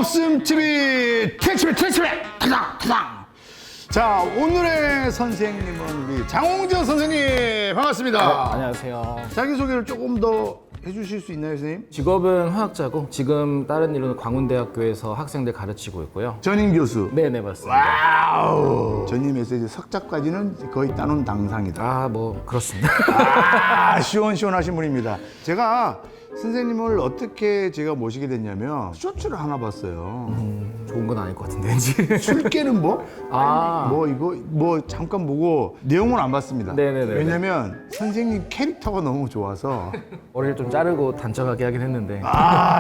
없음 TV 퇴출해 타당. 자, 오늘의 선생님은 우리 장홍재 선생님 반갑습니다. 안녕하세요. 자기소개를 조금 더 해주실 수 있나요, 선생님? 직업은 화학자고 지금 다른 일로는 광운대학교에서 학생들 가르치고 있고요. 전임 교수. 네네 맞습니다. 와우. 전임에서 이제 석자까지는 거의 따놓은 당상이다. 아 뭐 그렇습니다. 아, 시원시원하신 분입니다. 제가 선생님을 어떻게 제가 모시게 됐냐면 쇼츠를 하나 봤어요. 좋은 건 아닐 것 같은데 왠지. 술깨는 뭐? 아. 뭐 이거 뭐 잠깐 보고 내용은 안 봤습니다. 네네네. 왜냐면 선생님 캐릭터가 너무 좋아서 머리를 좀 자르고 단정하게 하긴 했는데.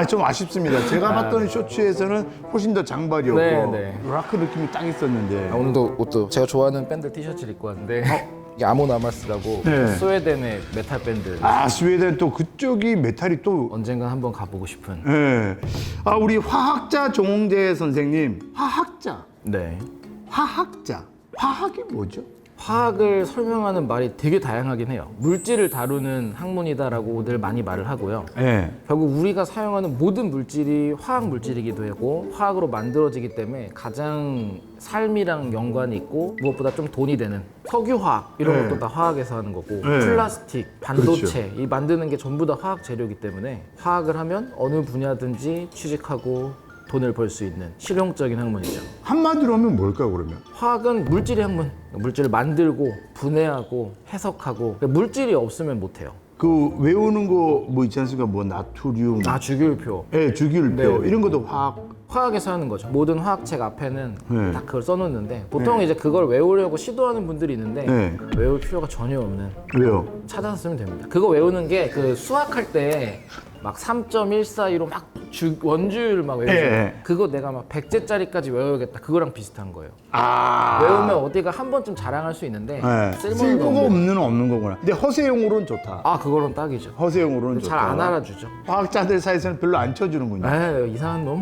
좀 아쉽습니다. 제가 봤던 쇼츠에서는 훨씬 더 장발이었고 네네. 락크 느낌이 딱 있었는데 오늘도 옷도 제가 좋아하는 밴드 티셔츠를 입고 왔는데 이게 아모나마스라고 네. 스웨덴의 메탈 밴드. 스웨덴 또 그쪽이 메탈이 또 언젠간 한번 가보고 싶은. 네. 우리 화학자 정홍재 선생님 화학자 네. 화학이 뭐죠? 화학을 설명하는 말이 되게 다양하긴 해요. 물질을 다루는 학문이다라고들 많이 말을 하고요. 네. 결국 우리가 사용하는 모든 물질이 화학 물질이기도 하고 화학으로 만들어지기 때문에 가장 삶이랑 연관이 있고 무엇보다 좀 돈이 되는 석유화학 이런 네. 것도 다 화학에서 하는 거고 네. 플라스틱, 반도체 그렇죠. 이 만드는 게 전부 다 화학 재료이기 때문에 화학을 하면 어느 분야든지 취직하고 돈을 벌 수 있는 실용적인 학문이죠. 한마디로 하면 뭘까요, 그러면? 화학은 물질의 학문. 물질을 만들고 분해하고 해석하고 물질이 없으면 못해요. 그 외우는 거 뭐 있지 않습니까? 뭐 나트륨, 주기율표. 주기율표 네. 이런 것도 화학. 화학에서 하는 거죠. 모든 화학책 앞에는 네. 다 그걸 써놓는데 보통 이제 그걸 외우려고 시도하는 분들이 있는데 네. 외울 필요가 전혀 없는 왜요? 찾아서 쓰면 됩니다. 그거 외우는 게 그 수학할 때 막 3.142로 막 원주율 막 외우죠. 네. 그거 내가 막 100제짜리까지 외워야겠다. 그거랑 비슷한 거예요. 아. 외우면 어디가 한 번쯤 자랑할 수 있는데 네. 쓸모는 쓸모가 없는. 없는 거구나. 근데 허세용으로는 좋다. 그거는 딱이죠. 허세용으로는 좋다. 잘 안 알아주죠. 화학자들 사이에서는 별로 안 쳐주는군요. 에이, 이상한 놈.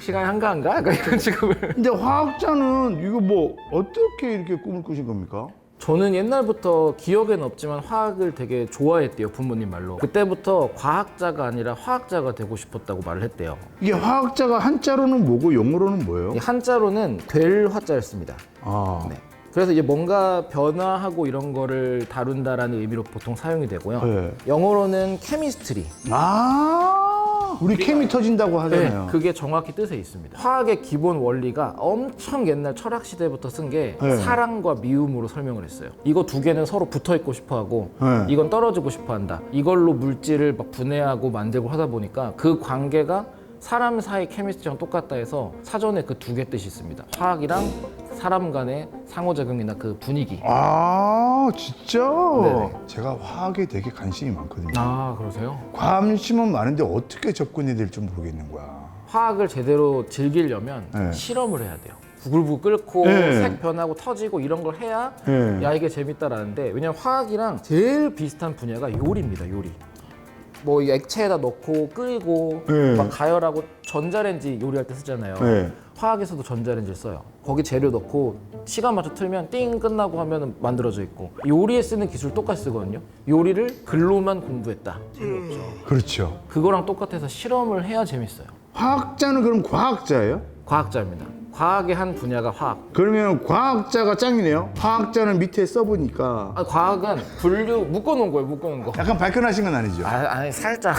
시간이 한가한가? 약간 이런 취급을. 근데 화학자는 이거 뭐 어떻게 이렇게 꿈을 꾸신 겁니까? 저는 옛날부터 기억에는 없지만 화학을 되게 좋아했대요, 부모님 말로. 그때부터 과학자가 아니라 화학자가 되고 싶었다고 말을 했대요. 이게 화학자가 한자로는 뭐고 영어로는 뭐예요? 이 한자로는 될 화자였습니다. 아. 네. 그래서 이제 뭔가 변화하고 이런 거를 다룬다라는 의미로 보통 사용이 되고요. 네. 영어로는 케미스트리. 우리 케미 터진다고 하잖아요. 네, 그게 정확히 뜻에 있습니다. 화학의 기본 원리가 엄청 옛날 철학 시대부터 쓴 게 네. 사랑과 미움으로 설명을 했어요. 이거 두 개는 서로 붙어 있고 싶어 하고 네. 이건 떨어지고 싶어 한다. 이걸로 물질을 막 분해하고 만들고 하다 보니까 그 관계가 사람 사이 케미스트리랑 똑같다 해서 사전에 그 두 개 뜻이 있습니다. 화학이랑 사람 간의 상호작용이나 그 분위기. 진짜? 네네. 제가 화학에 되게 관심이 많거든요. 그러세요? 관심은 많은데 어떻게 접근해야 될지 모르겠는 거야. 화학을 제대로 즐기려면 네. 실험을 해야 돼요. 부글부글 끓고 네. 색 변하고 터지고 이런 걸 해야 네. 야 이게 재밌다라는데 왜냐면 화학이랑 제일 비슷한 분야가 요리입니다. 요리. 뭐 이 액체에다 넣고 끓이고 네. 막 가열하고 전자레인지 요리할 때 쓰잖아요. 네. 화학에서도 전자레인지를 써요. 거기 재료 넣고 시간 맞춰 틀면 띵 끝나고 하면 만들어져 있고 요리에 쓰는 기술 똑같이 쓰거든요. 요리를 글로만 공부했다. 재미없죠. 그렇죠. 그거랑 똑같아서 실험을 해야 재밌어요. 화학자는 그럼 과학자예요? 과학자입니다. 과학의 한 분야가 화학. 그러면 과학자가 짱이네요. 화학자는 밑에 써보니까 과학은 분류 묶어놓은 거예요. 묶어놓은 거. 약간 발끈하신 건 아니죠? 아니 살짝.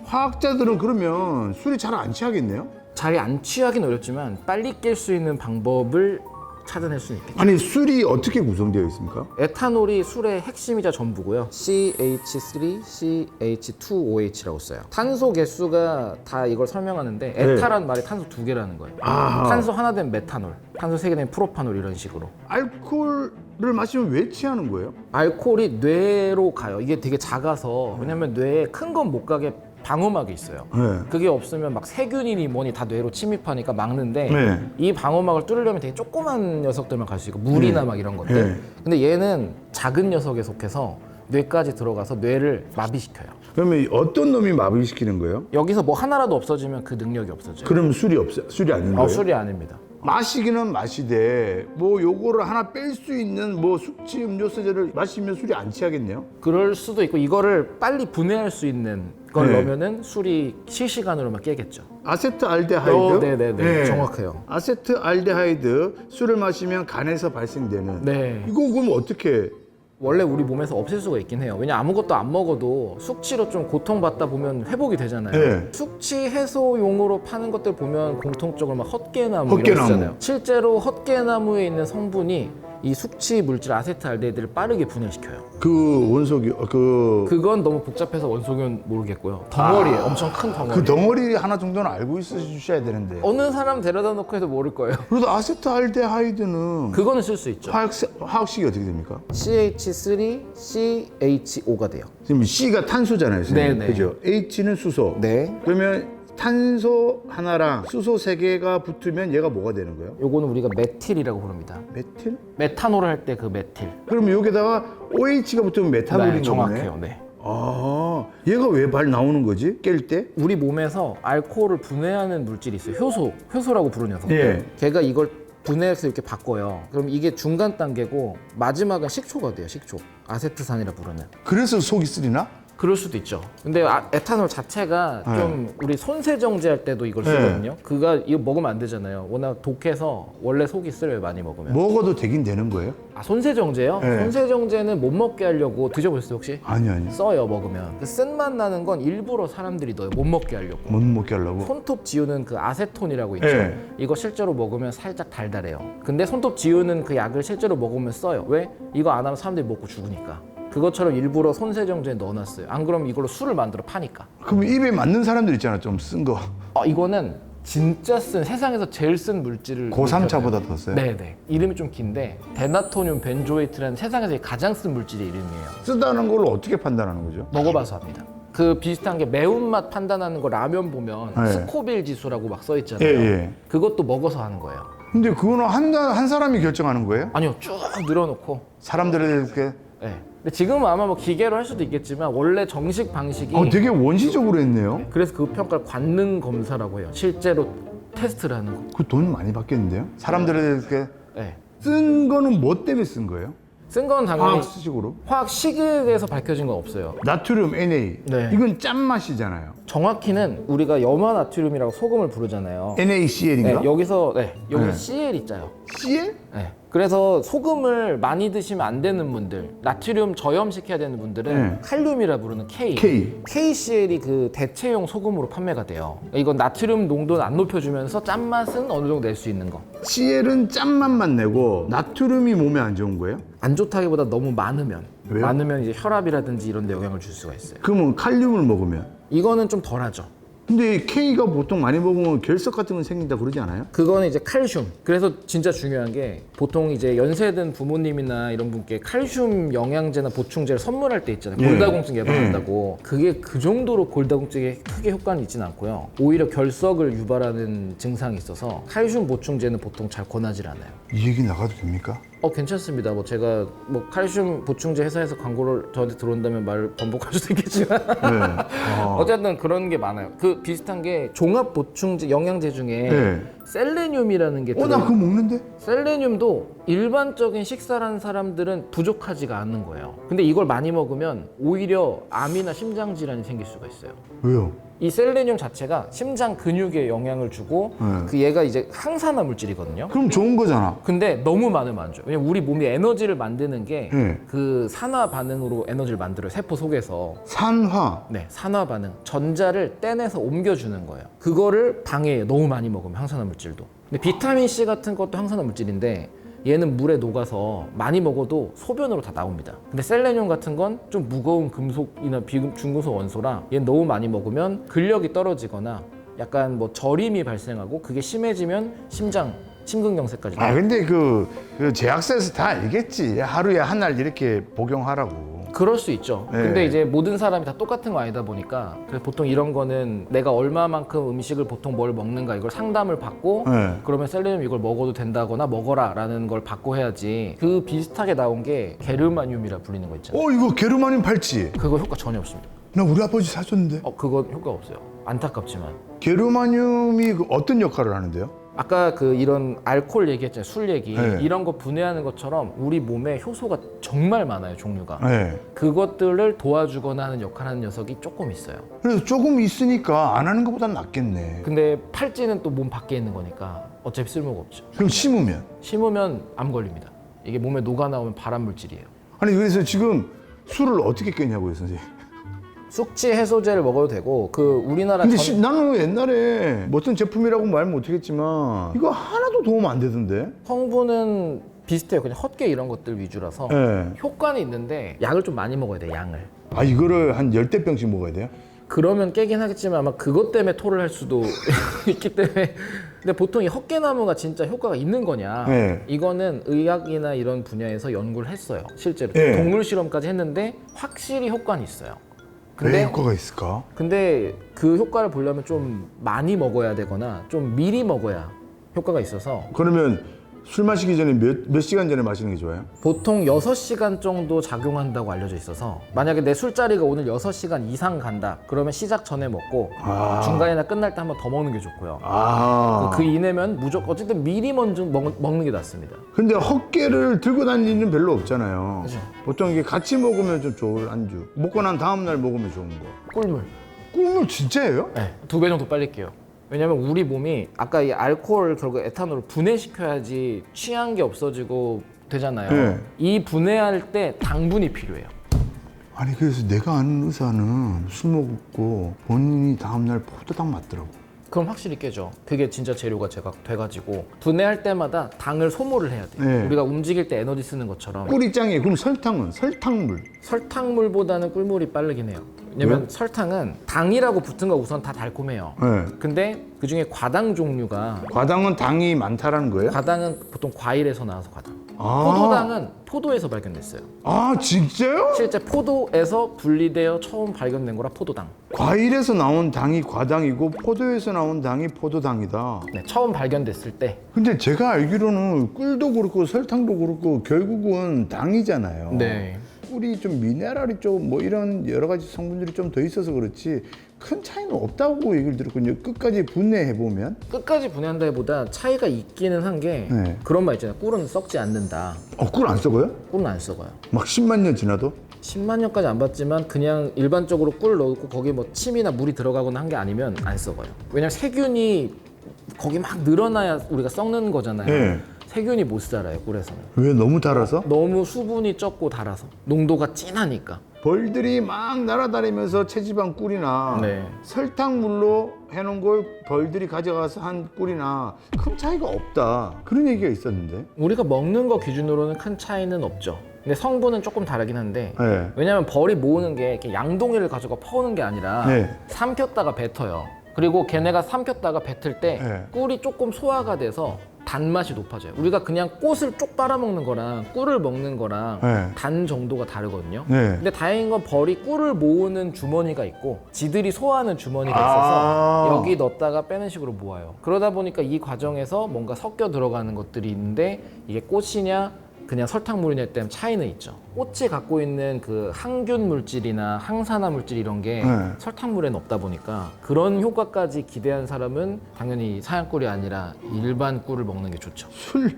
화학자들은 그러면 술이 잘 안 취하겠네요? 잘 안 취하긴 어렵지만 빨리 깰 수 있는 방법을 찾아낼 수는 있겠죠. 아니 술이 어떻게 구성되어 있습니까? 에탄올이 술의 핵심이자 전부고요. CH3CH2OH라고 써요. 탄소 개수가 다 이걸 설명하는데 에타란 말이 탄소 두 개라는 거예요. 탄소 하나 되면 메탄올, 탄소 세 개 되면 프로파놀 이런 식으로. 알코올을 마시면 왜 취하는 거예요? 알코올이 뇌로 가요. 이게 되게 작아서 왜냐면 뇌에 큰 건 못 가게 방어막이 있어요. 네. 그게 없으면 막 세균이니 뭐니 다 뇌로 침입하니까 막는데 네. 이 방어막을 뚫으려면 되게 조그만 녀석들만 갈 수 있고 물이나 막 이런 것들. 네. 근데 얘는 작은 녀석에 속해서 뇌까지 들어가서 뇌를 마비시켜요. 그러면 어떤 놈이 마비시키는 거예요? 여기서 뭐 하나라도 없어지면 그 능력이 없어져요. 그럼 술이 없어요? 술이 아닌 거예요? 술이 아닙니다. 마시기는 마시되 뭐 요거를 하나 뺄 수 있는 뭐 숙취 음료수제를 마시면 술이 안 취하겠네요. 그럴 수도 있고 이거를 빨리 분해할 수 있는 걸 네. 넣으면은 술이 실시간으로만 깨겠죠. 아세트알데하이드. 네네네. 정확해요. 아세트알데하이드 술을 마시면 간에서 발생되는. 네. 이거 그럼 어떻게? 원래 우리 몸에서 없앨 수가 있긴 해요. 왜냐 아무것도 안 먹어도 숙취로 좀 고통받다 보면 회복이 되잖아요. 네. 숙취 해소용으로 파는 것들 보면 공통적으로 막 헛개나무 이런 거 헛개나무. 있잖아요. 실제로 헛개나무에 있는 성분이 이 숙취 물질 아세트알데히드를 빠르게 분해시켜요. 그 원석이 그건 너무 복잡해서 원소는 모르겠고요. 덩어리예요. 엄청 큰 덩어리. 그 덩어리 하나 정도는 알고 있어 주셔야 되는데. 어느 사람 데려다 놓고 해도 모를 거예요. 그래도 아세트알데하이드는 그거는 쓸 수 있죠. 화학식이 어떻게 됩니까? CH3CHO가 돼요. 지금 C가 탄소잖아요, 선생님. 네네. 그죠? H는 수소. 네. 그러면 탄소 하나랑 수소 3개가 붙으면 얘가 뭐가 되는 거예요? 요거는 우리가 메틸이라고 부릅니다. 메틸? 메탄올을 할 때 그 메틸. 그럼 여기다가 OH가 붙으면 메탄올인 거네. 정확해요. 네. 아, 얘가 왜 나오는 거지? 깰 때? 우리 몸에서 알코올을 분해하는 물질이 있어요. 효소라고 부르는 녀석. 예. 걔가 이걸 분해해서 이렇게 바꿔요. 그럼 이게 중간 단계고 마지막은 식초가 돼요. 식초. 아세트산이라 부르는. 그래서 속이 쓰리나? 그럴 수도 있죠. 근데 에탄올 자체가 네. 좀 우리 손세정제 할 때도 이걸 네. 쓰거든요. 그가 이거 먹으면 안 되잖아요. 워낙 독해서 원래 속이 쓰려요. 많이 먹으면. 먹어도 되긴 되는 거예요? 아 손세정제요? 네. 손세정제는 못 먹게 하려고 드셔보셨어요 혹시? 아니. 써요 먹으면. 그 쓴맛 나는 건 일부러 사람들이 넣어요. 못 먹게 하려고. 못 먹게 하려고? 손톱 지우는 그 아세톤이라고 있죠. 네. 이거 실제로 먹으면 살짝 달달해요. 근데 손톱 지우는 그 약을 실제로 먹으면 써요. 왜? 이거 안 하면 사람들이 먹고 죽으니까. 그것처럼 일부러 손세정제에 넣어놨어요. 안 그러면 이걸로 술을 만들어 파니까. 그럼 입에 맞는 사람들 있잖아, 좀 쓴 거. 이거는 진짜 쓴 세상에서 제일 쓴 물질을 고삼차보다 더 써요? 네네. 이름이 좀 긴데 데나토늄 벤조이트라는 세상에서 가장 쓴 물질의 이름이에요. 쓰다는 걸 어떻게 판단하는 거죠? 먹어봐서 합니다. 그 비슷한 게 매운맛 판단하는 거 라면 보면 네. 스코빌 지수라고 막 써 있잖아요. 예. 그것도 먹어서 하는 거예요. 근데 그거는 한 사람이 결정하는 거예요? 아니요, 쭉 늘어놓고. 사람들에 이렇게 네. 근데 지금은 아마 뭐 기계로 할 수도 있겠지만 원래 정식 방식이 되게 원시적으로 했네요. 그래서 그 평가를 관능 검사라고 해요. 실제로 테스트를 하는 거. 그 돈 많이 받겠는데요? 사람들에 이렇게 네. 쓴 거는 뭐 때문에 쓴 거예요? 쓴 건 당연히 화학식으로? 화학 식에서 밝혀진 건 없어요. 나트륨 Na. 네. 이건 짠맛이잖아요. 정확히는 우리가 염화나트륨이라고 소금을 부르잖아요. NaCl인가? 여기서 네. CL이 짜요. Cl? 네. 그래서 소금을 많이 드시면 안 되는 분들, 나트륨 저염시켜야 되는 분들은 네. 칼륨이라 부르는 K. K. KCl이 그 대체용 소금으로 판매가 돼요. 이건 나트륨 농도는 안 높여주면서 짠맛은 어느 정도 낼 수 있는 거. Cl은 짠맛만 내고 나트륨이 몸에 안 좋은 거예요? 안 좋다기보다 너무 많으면. 왜요? 많으면 이제 혈압이라든지 이런 데 영향을 줄 수가 있어요. 그러면 칼륨을 먹으면? 이거는 좀 덜하죠. 근데 K가 보통 많이 먹으면 결석 같은 건 생긴다 그러지 않아요? 그거는 이제 칼슘. 그래서 진짜 중요한 게 보통 이제 연세든 부모님이나 이런 분께 칼슘 영양제나 보충제를 선물할 때 있잖아요. 예. 골다공증 예방한다고. 그게 그 정도로 골다공증에 크게 효과는 있진 않고요. 오히려 결석을 유발하는 증상이 있어서 칼슘 보충제는 보통 잘 권하지 않아요. 이 얘기 나가도 됩니까? 괜찮습니다. 뭐 제가 뭐 칼슘 보충제 회사에서 광고를 저한테 들어온다면 말을 번복할 수도 있겠지만 네. 어쨌든 그런 게 많아요. 그 비슷한 게 종합 보충제 영양제 중에 네. 셀레늄이라는 게 나 그거 먹는데? 셀레늄도 일반적인 식사를 하는 사람들은 부족하지가 않는 거예요. 근데 이걸 많이 먹으면 오히려 암이나 심장 질환이 생길 수가 있어요. 왜요? 이 셀레늄 자체가 심장 근육에 영향을 주고 네. 그 얘가 이제 항산화 물질이거든요. 그럼 좋은 거잖아. 근데 너무 많으면 안 좋아요. 왜냐면 우리 몸이 에너지를 만드는 게 네. 그 산화 반응으로 에너지를 만들어요. 세포 속에서. 산화. 네, 산화 반응. 전자를 떼내서 옮겨주는 거예요. 그거를 방해해요. 너무 많이 먹으면 항산화 물질도. 근데 비타민 C 같은 것도 항산화 물질인데 얘는 물에 녹아서 많이 먹어도 소변으로 다 나옵니다. 근데 셀레늄 같은 건 좀 무거운 금속이나 중금속 원소라 얘는 너무 많이 먹으면 근력이 떨어지거나 약간 뭐 저림이 발생하고 그게 심해지면 심근경색까지 나와요. 근데 그 제약사에서 다 알겠지. 하루에 한 알 이렇게 복용하라고. 그럴 수 있죠. 네. 근데 이제 모든 사람이 다 똑같은 거 아니다 보니까 그래서 보통 이런 거는 내가 얼마만큼 음식을 보통 뭘 먹는가 이걸 상담을 받고 네. 그러면 셀레늄 이걸 먹어도 된다거나 먹어라 라는 걸 받고 해야지. 그 비슷하게 나온 게 게르마늄이라 불리는 거 있잖아요. 이거 게르마늄 팔찌. 그거 효과 전혀 없습니다. 나 우리 아버지 사줬는데. 그거 효과 없어요. 안타깝지만. 게르마늄이 어떤 역할을 하는데요? 아까 그 이런 알코올 얘기했잖아요. 술 얘기. 네. 이런 거 분해하는 것처럼 우리 몸에 효소가 정말 많아요. 종류가. 네. 그것들을 도와주거나 하는 역할을 하는 녀석이 조금 있어요. 그래서 조금 있으니까 안 하는 것보단 낫겠네. 근데 팔찌는 또 몸 밖에 있는 거니까 어차피 쓸모가 없죠. 그럼 심으면? 심으면 암 걸립니다. 이게 몸에 녹아 나오면 발암 물질이에요. 아니 그래서 지금 술을 어떻게 깼냐고요, 선생님. 숙취 해소제를 먹어도 되고 그 우리나라 근데 나는 옛날에 뭐 어떤 제품이라고 말 못하겠지만 이거 하나도 도움 안 되던데. 성분은 비슷해요. 그냥 헛개 이런 것들 위주라서 네. 효과는 있는데 약을 좀 많이 먹어야 돼요. 양을. 아 이거를 한 10대병씩 먹어야 돼요? 그러면 깨긴 하겠지만 아마 그것 때문에 토를 할 수도 있기 때문에. 근데 보통 이 헛개나무가 진짜 효과가 있는 거냐? 네. 이거는 의학이나 이런 분야에서 연구를 했어요. 실제로 네. 동물 실험까지 했는데 확실히 효과는 있어요. 왜 효과가 있을까? 근데 그 효과를 보려면 좀 많이 먹어야 되거나 좀 미리 먹어야 효과가 있어서 그러면 술 마시기 전에 몇 시간 전에 마시는 게 좋아요? 보통 6시간 정도 작용한다고 알려져 있어서 만약에 내 술자리가 오늘 6시간 이상 간다 그러면 시작 전에 먹고 중간이나 끝날 때 한 번 더 먹는 게 좋고요. 그 이내면 무조건 어쨌든 미리 먼저 먹는 게 낫습니다. 근데 헛개를 들고 다니는 일은 별로 없잖아요. 그죠. 보통 이게 같이 먹으면 좀 좋을 안주. 먹고 난 다음 날 먹으면 좋은 거. 꿀물. 꿀물 진짜예요? 네, 2배 정도 빨리 깨요. 왜냐면 우리 몸이 아까 이 알코올 결국 에탄올을 분해시켜야지 취한 게 없어지고 되잖아요. 네. 이 분해할 때 당분이 필요해요. 아니 그래서 내가 아는 의사는 술 먹고 본인이 다음날 포도당 맞더라고. 그럼 확실히 깨죠. 그게 진짜 재료가 제가 돼가지고 분해할 때마다 당을 소모를 해야 돼요. 네. 우리가 움직일 때 에너지 쓰는 것처럼 꿀이 짱이에요. 그럼 설탕은? 설탕물. 설탕물보다는 꿀물이 빠르긴 해요. 왜냐면 설탕은 당이라고 붙은 거 우선 다 달콤해요. 네. 근데 그중에 과당 종류가 과당은 당이 많다라는 거예요? 과당은 보통 과일에서 나와서 과당. 아. 포도당은 포도에서 발견됐어요. 아 진짜요? 실제 포도에서 분리되어 처음 발견된 거라 포도당. 과일에서 나온 당이 과당이고 포도에서 나온 당이 포도당이다. 네, 처음 발견됐을 때. 근데 제가 알기로는 꿀도 그렇고 설탕도 그렇고 결국은 당이잖아요. 네. 꿀이 좀 미네랄이 좀 뭐 이런 여러 가지 성분들이 좀 더 있어서 그렇지 큰 차이는 없다고 얘기를 들었거든요. 끝까지 분해해 보면. 끝까지 분해한다기보다 차이가 있기는 한 게 네. 그런 말 있잖아요. 꿀은 썩지 않는다. 꿀 안 썩어요? 꿀은 안 썩어요. 막 10만 년 지나도? 10만 년까지 안 봤지만 그냥 일반적으로 꿀 넣고 거기에 뭐 침이나 물이 들어가거나 한 게 아니면 안 썩어요. 왜냐면 세균이 거기 막 늘어나야 우리가 썩는 거잖아요. 네. 세균이 못 살아요, 꿀에서는. 왜 너무 달아서? 너무 수분이 적고 달아서. 농도가 진하니까. 벌들이 막 날아다니면서 체지방 꿀이나 네. 설탕물로 해놓은 걸 벌들이 가져가서 한 꿀이나 큰 차이가 없다. 그런 얘기가 있었는데. 우리가 먹는 거 기준으로는 큰 차이는 없죠. 근데 성분은 조금 다르긴 한데 네. 왜냐면 벌이 모으는 게 이렇게 양동이를 가져가 퍼오는 게 아니라 네. 삼켰다가 뱉어요. 그리고 걔네가 삼켰다가 뱉을 때 네. 꿀이 조금 소화가 돼서 단맛이 높아져요. 우리가 그냥 꽃을 쪽 빨아먹는 거랑 꿀을 먹는 거랑 네. 단 정도가 다르거든요. 네. 근데 다행인 건 벌이 꿀을 모으는 주머니가 있고 지들이 소화하는 주머니가 아. 있어서 여기 넣었다가 빼는 식으로 모아요. 그러다 보니까 이 과정에서 뭔가 섞여 들어가는 것들이 있는데 이게 꽃이냐 그냥 설탕물이냐에 따른 차이는 있죠. 꽃이 갖고 있는 그 항균 물질이나 항산화 물질 이런 게 네. 설탕물에는 없다 보니까 그런 효과까지 기대한 사람은 당연히 사양 꿀이 아니라 일반 꿀을 먹는 게 좋죠. 술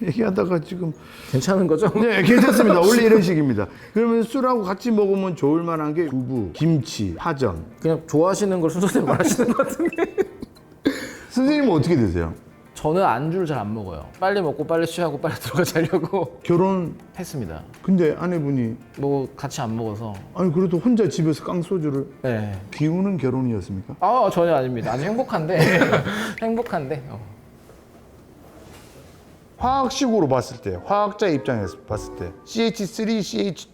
얘기하다가 지금 괜찮은 거죠? 네 괜찮습니다. 원래 이런 식입니다. 그러면 술하고 같이 먹으면 좋을 만한 게 두부, 김치, 파전. 그냥 좋아하시는 걸 순서대로 말하시는 것 같은데. 선생님은 어떻게 드세요? 저는 안주를 잘 안 먹어요. 빨리 먹고 빨리 취하고 빨리 들어가 자려고 결혼 했습니다. 근데 아내분이 뭐 같이 안 먹어서. 아니 그래도 혼자 집에서 깡소주를 네. 비우는 결혼이었습니까? 전혀 아닙니다. 아주 행복한데. 행복한데. 화학식으로 봤을 때, 화학자 입장에서 봤을 때 CH3,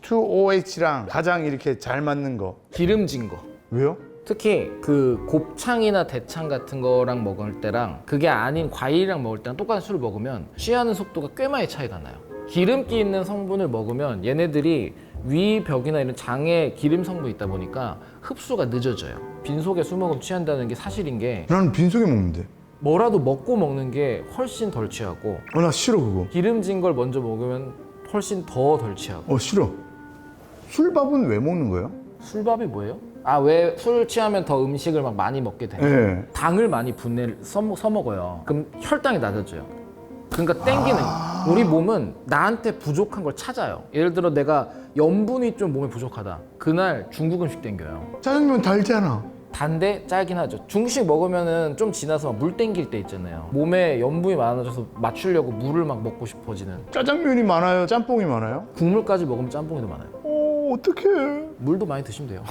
CH2OH랑 가장 이렇게 잘 맞는 거 기름진 거. 왜요? 특히 그 곱창이나 대창 같은 거랑 먹을 때랑 그게 아닌 과일이랑 먹을 때랑 똑같은 술을 먹으면 취하는 속도가 꽤 많이 차이가 나요. 기름기 있는 성분을 먹으면 얘네들이 위벽이나 이런 장에 기름 성분이 있다 보니까 흡수가 늦어져요. 빈속에 술 먹으면 취한다는 게 사실인 게 나는 빈속에 먹는데. 뭐라도 먹고 먹는 게 훨씬 덜 취하고 나 싫어 그거. 기름진 걸 먼저 먹으면 훨씬 더 덜 취하고. 싫어. 술밥은 왜 먹는 거예요? 술밥이 뭐예요? 아, 왜 술 취하면 더 음식을 막 많이 먹게 되냐? 예. 당을 많이 써먹어요. 그럼 혈당이 낮아져요. 그러니까 땡기는 우리 몸은 나한테 부족한 걸 찾아요. 예를 들어 내가 염분이 좀 몸에 부족하다. 그날 중국 음식 땡겨요. 짜장면 달잖아. 단데 짜긴 하죠. 중식 먹으면은 좀 지나서 물 땡길 때 있잖아요. 몸에 염분이 많아져서 맞추려고 물을 막 먹고 싶어지는. 짜장면이 많아요? 짬뽕이 많아요? 국물까지 먹으면 짬뽕이 더 많아요. 어떡해. 물도 많이 드시면 돼요.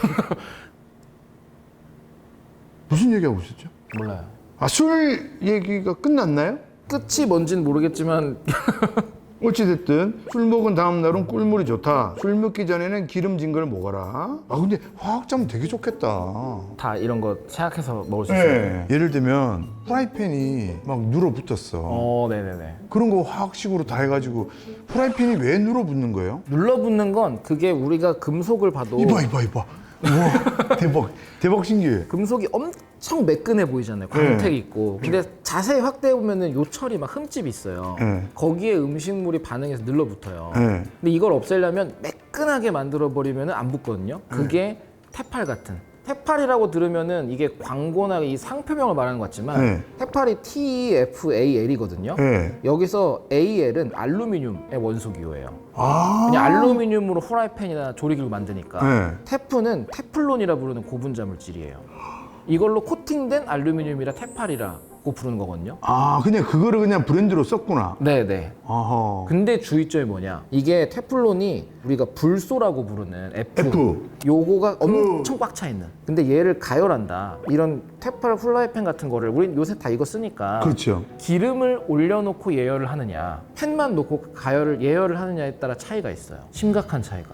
무슨 얘기하고 있었죠? 몰라요. 아, 술 얘기가 끝났나요? 끝이 뭔지는 모르겠지만 어찌됐든 술 먹은 다음 날은 꿀물이 좋다. 술 먹기 전에는 기름진 걸 먹어라. 아, 근데 화학자면 되게 좋겠다. 다 이런 거 생각해서 먹을 수 있어요. 네. 예를 들면 프라이팬이 막 눌어붙었어. 네네네. 그런 거 화학식으로 다 해가지고 프라이팬이 왜 눌어붙는 거예요? 눌러붙는 건 그게 우리가 금속을 봐도 이봐. 우와, 대박 신기해. 금속이 엄청 매끈해 보이잖아요. 광택이 있고. 근데 자세히 확대해 보면은 요철이 막 흠집이 있어요. 네. 거기에 음식물이 반응해서 눌러붙어요. 네. 근데 이걸 없애려면 매끈하게 만들어 버리면 안 붙거든요. 그게 테팔 같은. 테팔이라고 들으면은 이게 광고나 이 상표명을 말하는 것 같지만 네. 테팔이 TEFAL이거든요. 네. 여기서 AL은 알루미늄의 원소 기호예요. 아. 그냥 알루미늄으로 후라이팬이나 조리기를 만드니까. 네. 테프는 테플론이라 부르는 고분자 물질이에요. 이걸로 코팅된 알루미늄이라 테팔이라고 부르는 거거든요. 아, 그냥 그거를 그냥 브랜드로 썼구나. 네네. 아하. 근데 주의점이 뭐냐? 이게 테플론이 우리가 불소라고 부르는 F. F. 요거가 엄청 꽉 차 있는. 근데 얘를 가열한다. 이런 테팔 플라이팬 같은 거를 우리 요새 다 이거 쓰니까. 그렇죠. 기름을 올려놓고 예열을 하느냐, 팬만 놓고 예열을 하느냐에 따라 차이가 있어요. 심각한 차이가.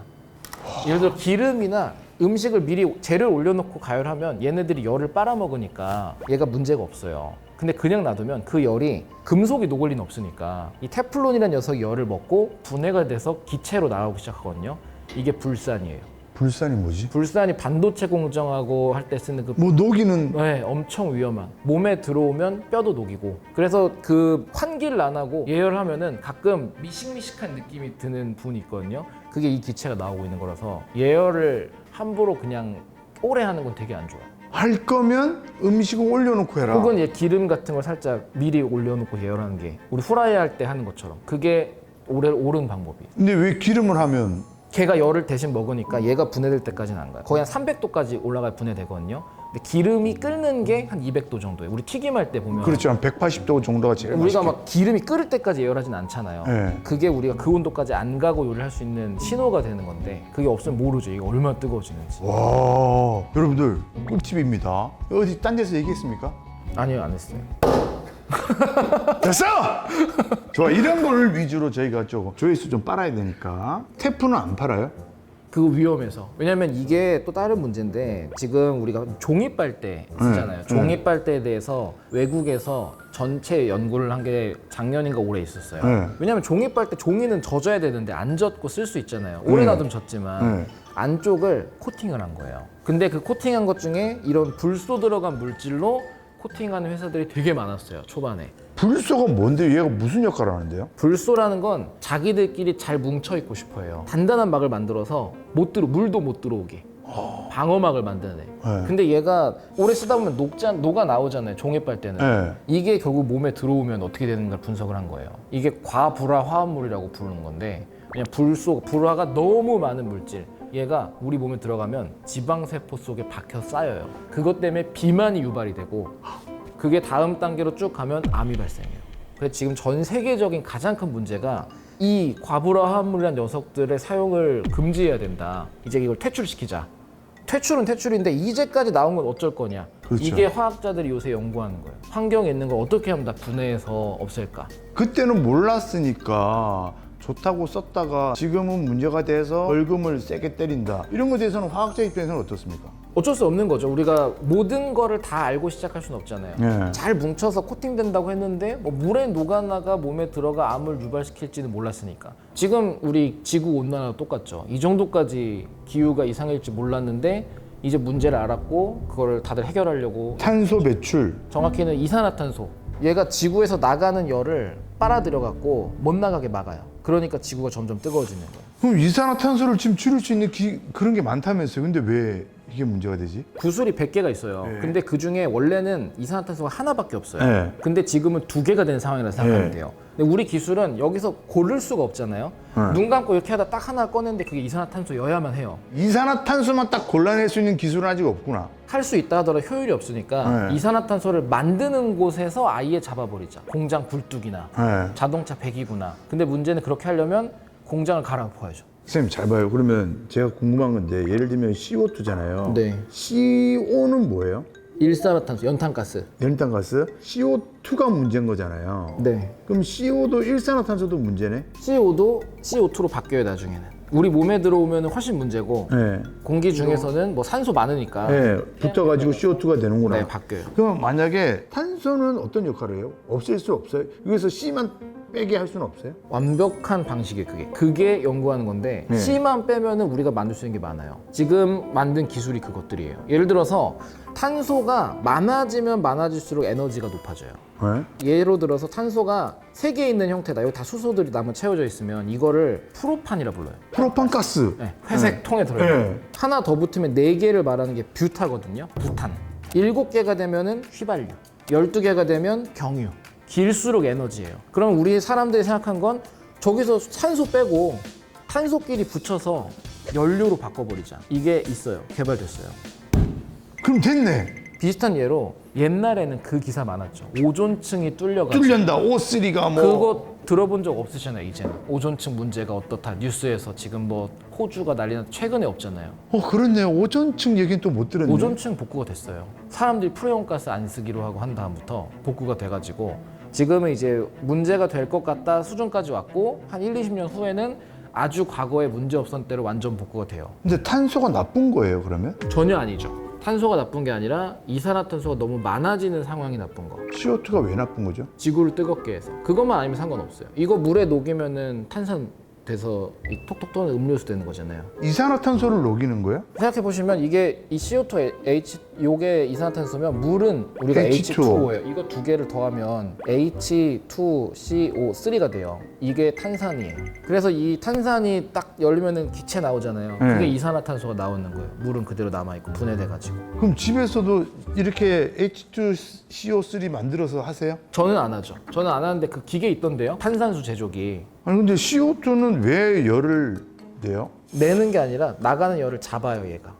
예를 들어 기름이나 음식을 미리 재료를 올려놓고 가열하면 얘네들이 열을 빨아먹으니까 얘가 문제가 없어요. 근데 그냥 놔두면 그 열이 금속이 녹을 리는 없으니까 이 테플론이라는 녀석이 열을 먹고 분해가 돼서 기체로 나오기 시작하거든요. 이게 불산이에요. 불산이 뭐지? 불산이 반도체 공정하고 할 때 쓰는 그 뭐 녹이는. 네, 엄청 위험한. 몸에 들어오면 뼈도 녹이고. 그래서 그 환기를 안 하고 예열하면은 가끔 미식미식한 느낌이 드는 부분이 있거든요. 그게 이 기체가 나오고 있는 거라서 예열을 함부로 그냥 오래 하는 건 되게 안 좋아요. 할 거면 음식을 올려놓고 해라. 혹은 이제 기름 같은 걸 살짝 미리 올려놓고 예열하는 게 우리 후라이 할 때 하는 것처럼 그게 옳은 방법이에요. 근데 왜 기름을 하면? 걔가 열을 대신 먹으니까 얘가 분해될 때까지는 안 가요. 거의 한 300도까지 올라가야 분해되거든요. 근데 기름이 끓는 게 한 200도 정도예요. 우리 튀김할 때 보면 그렇죠. 한 180도 정도가 제일 우리가 맛있게. 막 기름이 끓을 때까지 예열하진 않잖아요. 네. 그게 우리가 그 온도까지 안 가고 요리할 수 있는 신호가 되는 건데 그게 없으면 모르죠. 이게 얼마나 뜨거워지는지. 와, 여러분들 꿀팁입니다. 어디 딴 데서 얘기했습니까? 아니요, 안 했어요. 됐어! 좋아, 이런 걸 위주로 저희가 조회수 좀 빨아야 되니까. 테프는 안 팔아요? 그거 위험해서. 왜냐면 이게 또 다른 문제인데 지금 우리가 종이 빨대 쓰잖아요. 종이 빨대에 대해서 외국에서 전체 연구를 한 게 작년인가 올해 있었어요. 네. 왜냐면 종이 빨대 종이는 젖어야 되는데 안 젖고 쓸 수 있잖아요. 오래 놔두면 젖지만 안쪽을 코팅을 한 거예요. 근데 그 코팅한 것 중에 이런 불소 들어간 물질로 코팅하는 회사들이 되게 많았어요. 초반에. 불소가 뭔데? 얘가 무슨 역할을 하는데요? 불소라는 건 자기들끼리 잘 뭉쳐 있고 싶어해요. 단단한 막을 만들어서 물도 못 들어오게 방어막을 만드네. 네. 근데 얘가 오래 쓰다 보면 녹아 나오잖아요. 종이빨 때는. 네. 이게 결국 몸에 들어오면 어떻게 되는가 분석을 한 거예요. 이게 과불화 화합물이라고 부르는 건데 그냥 불화가 너무 많은 물질. 얘가 우리 몸에 들어가면 지방세포 속에 박혀 쌓여요. 그것 때문에 비만이 유발이 되고 그게 다음 단계로 쭉 가면 암이 발생해요. 그래서 지금 전 세계적인 가장 큰 문제가 이 과불화 화합물이라는 녀석들의 사용을 금지해야 된다. 이제 이걸 퇴출시키자. 퇴출은 퇴출인데 이제까지 나온 건 어쩔 거냐. 그렇죠. 이게 화학자들이 요새 연구하는 거예요. 환경에 있는 걸 어떻게 하면 다 분해해서 없앨까. 그때는 몰랐으니까 좋다고 썼다가 지금은 문제가 돼서 벌금을 세게 때린다. 이런 것에 대해서는 화학자 입장에서는 어떻습니까? 어쩔 수 없는 거죠. 우리가 모든 거를 다 알고 시작할 수는 없잖아요. 네. 잘 뭉쳐서 코팅된다고 했는데 뭐 물에 녹아나가 몸에 들어가 암을 유발시킬지는 몰랐으니까. 지금 우리 지구 온난화도 똑같죠. 이 정도까지 기후가 이상해질지 몰랐는데 이제 문제를 알았고 그거를 다들 해결하려고. 탄소 배출. 정확히는 이산화탄소. 얘가 지구에서 나가는 열을 빨아들여 갖고 못 나가게 막아요. 그러니까 지구가 점점 뜨거워지는 거예요. 그럼 이산화탄소를 지금 줄일 수 있는 그런 게 많다면서요. 근데 왜 이게 문제가 되지? 구슬이 100개가 있어요. 네. 근데 그 중에 원래는 이산화탄소가 하나밖에 없어요. 네. 근데 지금은 2개가 된 상황이라고 생각하면 네. 돼요. 근데 우리 기술은 여기서 고를 수가 없잖아요. 네. 눈 감고 이렇게 하다 딱 하나 꺼냈는데 그게 이산화탄소여야만 해요. 이산화탄소만 딱 골라낼 수 있는 기술은 아직 없구나. 할 수 있다 하더라도 효율이 없으니까 네. 이산화탄소를 만드는 곳에서 아예 잡아버리자. 공장 굴뚝이나 네. 자동차 배기구나. 근데 문제는 그렇게 하려면 공장을 갈아엎어야죠. 선생님 잘 봐요. 그러면 제가 궁금한 건데 예를 들면 CO2잖아요. 네. CO는 뭐예요? 일산화탄소, 연탄가스. 연탄가스? CO2가 문제인 거잖아요. 네. 그럼 CO도 일산화탄소도 문제네? CO도 CO2로 바뀌어요, 나중에는. 우리 몸에 들어오면 훨씬 문제고 네. 공기 중에서는 뭐 산소 많으니까 네. 붙어가지고 CO2가 되는구나. 네, 바뀌어요. 그럼 만약에 탄소는 어떤 역할을 해요? 없앨 수 없어요? 여기서 C만 빼게 할 수는 없어요? 완벽한 방식이에요, 그게 연구하는 건데 네. C만 빼면은 우리가 만들 수 있는 게 많아요. 지금 만든 기술이 그것들이에요. 예를 들어서 탄소가 많아지면 많아질수록 에너지가 높아져요. 네? 예로 들어서 탄소가 3개 있는 형태다. 여기 다 수소들이 남아 채워져 있으면 이거를 프로판이라 불러요. 프로판가스. 네, 회색 통에 들어요. 네. 하나 더 붙으면 4개를 말하는 게 뷰타거든요. 부탄. 7개가 되면은 휘발유. 12개가 되면 경유. 길수록 에너지예요. 그럼 우리 사람들이 생각한 건 저기서 산소 빼고 탄소끼리 붙여서 연료로 바꿔버리자. 이게 있어요. 개발됐어요. 그럼 됐네. 비슷한 예로 옛날에는 그 기사 많았죠. 오존층이 뚫려가지고 뚫린다. O3가 뭐. 그거 들어본 적 없으시잖아요. 이제는 오존층 문제가 어떻다 뉴스에서 지금 뭐 호주가 난리나 최근에 없잖아요. 그렇네. 오존층 얘기는 또 못 들었네. 오존층 복구가 됐어요. 사람들이 프레온가스 안 쓰기로 하고 한 다음부터 복구가 돼가지고 지금은 이제 문제가 될 것 같다 수준까지 왔고 한 1, 20년 후에는 아주 과거에 문제 없었던 때로 완전 복구가 돼요. 근데 탄소가 나쁜 거예요, 그러면? 전혀 아니죠. 탄소가 나쁜 게 아니라 이산화탄소가 너무 많아지는 상황이 나쁜 거. CO2가 왜 나쁜 거죠? 지구를 뜨겁게 해서. 그것만 아니면 상관없어요. 이거 물에 녹이면은 탄산 돼서 이 톡톡 떠는 음료수 되는 거잖아요. 이산화탄소를 녹이는 거야? 생각해 보시면 이게 이 CO2, H, 요게 이산화탄소면 물은 우리가 H2O. H2O예요. 이거 2개를 더하면 H2CO3가 돼요. 이게 탄산이에요. 그래서 이 탄산이 딱 열리면은 기체 나오잖아요. 그게 네. 이산화탄소가 나오는 거예요. 물은 그대로 남아 있고 분해돼 가지고. 그럼 집에서도 이렇게 H2CO3 만들어서 하세요? 저는 안 하죠. 저는 안 하는데 그 기계 있던데요. 탄산수 제조기. 아니 근데 CO2는 왜 열을 내요? 내는 게 아니라 나가는 열을 잡아요, 얘가.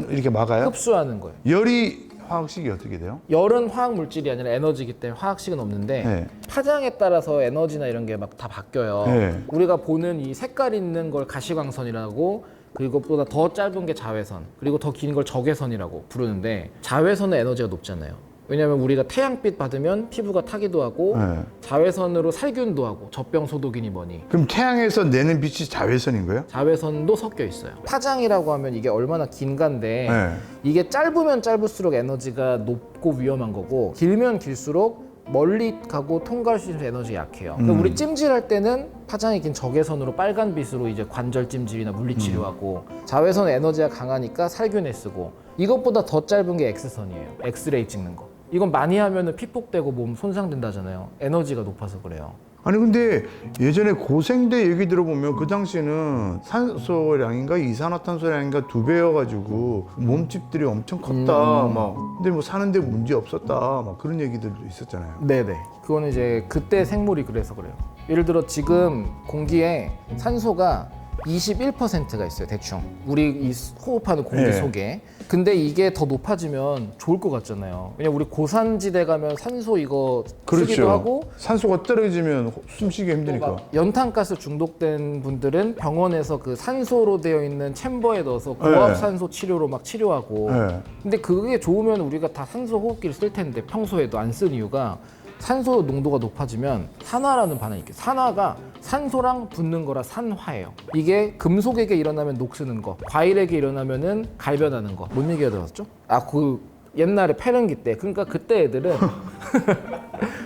이렇게 막아요? 흡수하는 거예요. 열이 화학식이 어떻게 돼요? 열은 화학 물질이 아니라 에너지이기 때문에 화학식은 없는데 네. 파장에 따라서 에너지나 이런 게 막 다 바뀌어요. 네. 우리가 보는 이 색깔 있는 걸 가시광선이라고 그리고 그것보다 더 짧은 게 자외선 그리고 더 긴 걸 적외선이라고 부르는데 자외선은 에너지가 높잖아요. 왜냐하면 우리가 태양빛 받으면 피부가 타기도 하고 네. 자외선으로 살균도 하고 젖병 소독이니 뭐니 그럼 태양에서 내는 빛이 자외선인 거예요? 자외선도 섞여 있어요. 파장이라고 하면 이게 얼마나 긴가인데 네. 이게 짧으면 짧을수록 에너지가 높고 위험한 거고 길면 길수록 멀리 가고 통과할 수 있는 에너지가 약해요. 그러니까 우리 찜질할 때는 파장이 긴 적외선으로 빨간 빛으로 이제 관절 찜질이나 물리 치료하고 자외선 에너지가 강하니까 살균에 쓰고 이것보다 더 짧은 게 X선이에요. 엑스레이 찍는 거. 이건 많이 하면은 피폭되고 몸 손상된다잖아요. 에너지가 높아서 그래요. 아니 근데 예전에 고생대 얘기 들어보면 그 당시에는 산소량인가 이산화탄소량인가 2배여가지고 몸집들이 엄청 컸다 막 근데 뭐 사는데 문제 없었다 막 그런 얘기들도 있었잖아요. 네네. 그거는 이제 그때 생물이 그래서 그래요. 예를 들어 지금 공기에 산소가 21%가 있어요, 대충. 우리 이 호흡하는 공기 네. 속에. 근데 이게 더 높아지면 좋을 것 같잖아요. 왜냐면 우리 고산지대 가면 산소 이거 쓰기도 하고 산소가 떨어지면 숨쉬기 힘드니까. 막 연탄가스 중독된 분들은 병원에서 그 산소로 되어 있는 챔버에 넣어서 고압 네. 산소 치료로 막 치료하고. 네. 근데 그게 좋으면 우리가 다 산소 호흡기를 쓸 텐데 평소에도 안 쓴 이유가 산소 농도가 높아지면 산화라는 반응이 있어요. 산화가 산소랑 붙는 거라 산화예요. 이게 금속에게 일어나면 녹쓰는 거, 과일에게 일어나면은 갈변하는 거. 뭔 얘기가 들었죠? 그 옛날에 페른기 때. 그러니까 그때 애들은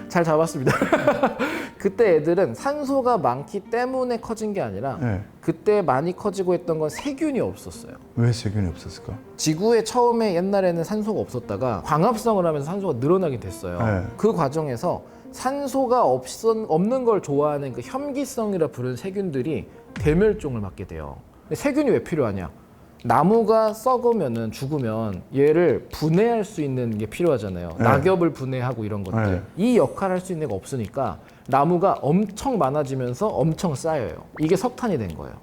잘 잡았습니다. 그때 애들은 산소가 많기 때문에 커진 게 아니라 네. 그때 많이 커지고 했던 건 세균이 없었어요. 왜 세균이 없었을까? 지구에 처음에 옛날에는 산소가 없었다가 광합성을 하면서 산소가 늘어나게 됐어요. 네. 그 과정에서 산소가 없는 걸 좋아하는 그 혐기성이라 부르는 세균들이 대멸종을 맞게 돼요. 근데 세균이 왜 필요하냐? 나무가 썩으면은 죽으면 얘를 분해할 수 있는 게 필요하잖아요. 네. 낙엽을 분해하고 이런 것들. 네. 이 역할을 할 수 있는 애가 없으니까 나무가 엄청 많아지면서 엄청 쌓여요. 이게 석탄이 된 거예요.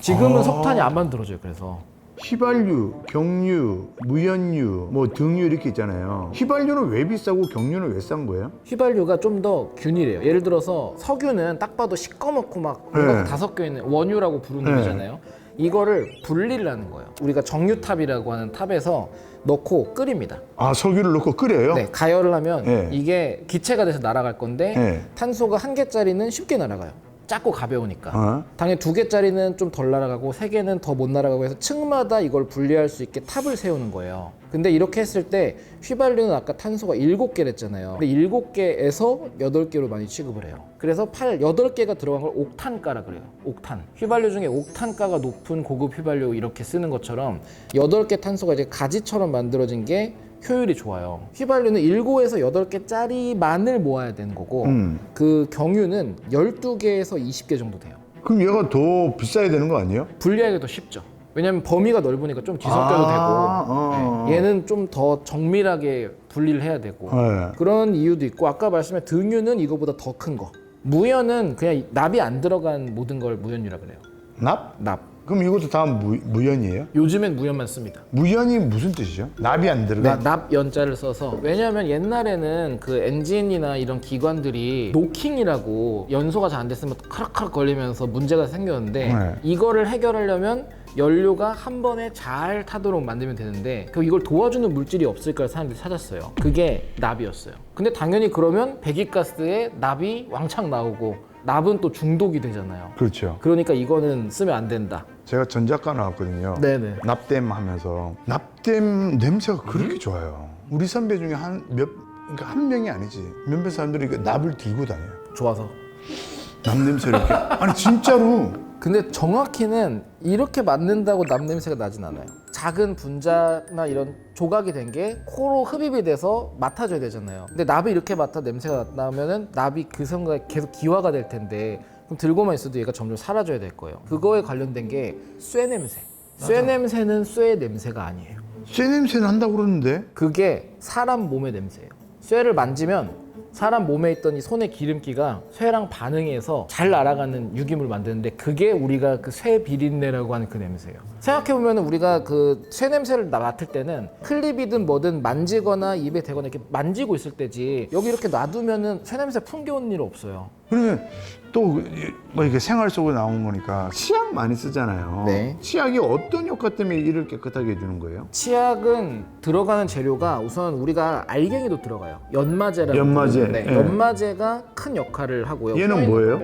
지금은 석탄이 안 만들어져요. 그래서 휘발유, 경유, 무연유, 뭐 등유 이렇게 있잖아요. 휘발유는 왜 비싸고 경유는 왜 싼 거예요? 휘발유가 좀 더 균일해요. 예를 들어서 석유는 딱 봐도 시꺼멓고 막 네. 다 섞여 있는 원유라고 부르는 네. 거잖아요. 이거를 분리를 하는 거예요. 우리가 정유탑이라고 하는 탑에서 넣고 끓입니다. 아, 석유를 넣고 끓여요? 네, 가열을 하면 네. 이게 기체가 돼서 날아갈 건데 네. 탄소가 1개짜리는 쉽게 날아가요. 작고 가벼우니까. 어? 당연히 2개짜리는 좀 덜 날아가고 3개는 더 못 날아가고 해서 층마다 이걸 분리할 수 있게 탑을 세우는 거예요. 근데 이렇게 했을 때 휘발유는 아까 탄소가 7개랬잖아요. 근데 7개에서 8개로 많이 취급을 해요. 그래서 8개가 들어간 걸 옥탄가라 그래요. 옥탄. 휘발유 중에 옥탄가가 높은 고급 휘발유 이렇게 쓰는 것처럼 8개 탄소가 이제 가지처럼 만들어진 게 효율이 좋아요. 휘발유는 7에서 8개짜리만을 모아야 되는 거고 그 경유는 12개에서 20개 정도 돼요. 그럼 얘가 더 비싸야 되는 거 아니에요? 분리하기 더 쉽죠. 왜냐면 범위가 넓으니까 좀 뒤섞여도 되고 얘는 좀 더 정밀하게 분리를 해야 되고 네. 그런 이유도 있고 아까 말씀한 등유는 이거보다 더 큰 거. 무연은 그냥 납이 안 들어간 모든 걸 무연유라 그래요. 납? 납. 그럼 이것도 다 무연이에요? 요즘엔 무연만 씁니다. 무연이 무슨 뜻이죠? 납이 안 들어가? 납 연자를 써서 왜냐하면 옛날에는 그 엔진이나 이런 기관들이 노킹이라고 연소가 잘 안 됐으면 카락카락 걸리면서 문제가 생겼는데 네. 이거를 해결하려면 연료가 한 번에 잘 타도록 만들면 되는데 그럼 이걸 도와주는 물질이 없을까 사람들이 찾았어요. 그게 납이었어요. 근데 당연히 그러면 배기가스에 납이 왕창 나오고 납은 또 중독이 되잖아요. 그렇죠. 그러니까 이거는 쓰면 안 된다. 제가 전작가 나왔거든요. 네네. 납땜 하면서 납땜 냄새가 그렇게 좋아요. 우리 선배 중에 그러니까 한 명이 아니지. 몇몇 사람들이 그 납을 들고 다녀요. 좋아서. 납 냄새 이렇게. 아니 진짜로. 근데 정확히는 이렇게 맞는다고 납 냄새가 나진 않아요. 작은 분자나 이런 조각이 된 게 코로 흡입이 돼서 맡아줘야 되잖아요. 근데 납이 이렇게 맡아 냄새가 나면은 납이 그 순간에 계속 기화가 될 텐데 그럼 들고만 있어도 얘가 점점 사라져야 될 거예요. 그거에 관련된 게 쇠 냄새. 쇠 냄새는 쇠의 냄새가 아니에요. 쇠 냄새는 한다고 그러는데. 그게 사람 몸의 냄새예요. 쇠를 만지면 사람 몸에 있던 이 손의 기름기가 쇠랑 반응해서 잘 날아가는 유기물을 만드는데 그게 우리가 그 쇠 비린내라고 하는 그 냄새예요. 생각해보면 우리가 그 쇠 냄새를 맡을 때는 클립이든 뭐든 만지거나 입에 대거나 이렇게 만지고 있을 때지 여기 이렇게 놔두면은 쇠 냄새 풍겨오는 일 없어요. 그러면 또 뭐 이렇게 생활 속에 나온 거니까 치약 많이 쓰잖아요. 네. 치약이 어떤 효과 때문에 이를 깨끗하게 해주는 거예요? 치약은 들어가는 재료가 우선 우리가 알갱이도 들어가요. 연마제라고 연마제. 부르는데 예. 연마제가 큰 역할을 하고요. 얘는 뭐예요?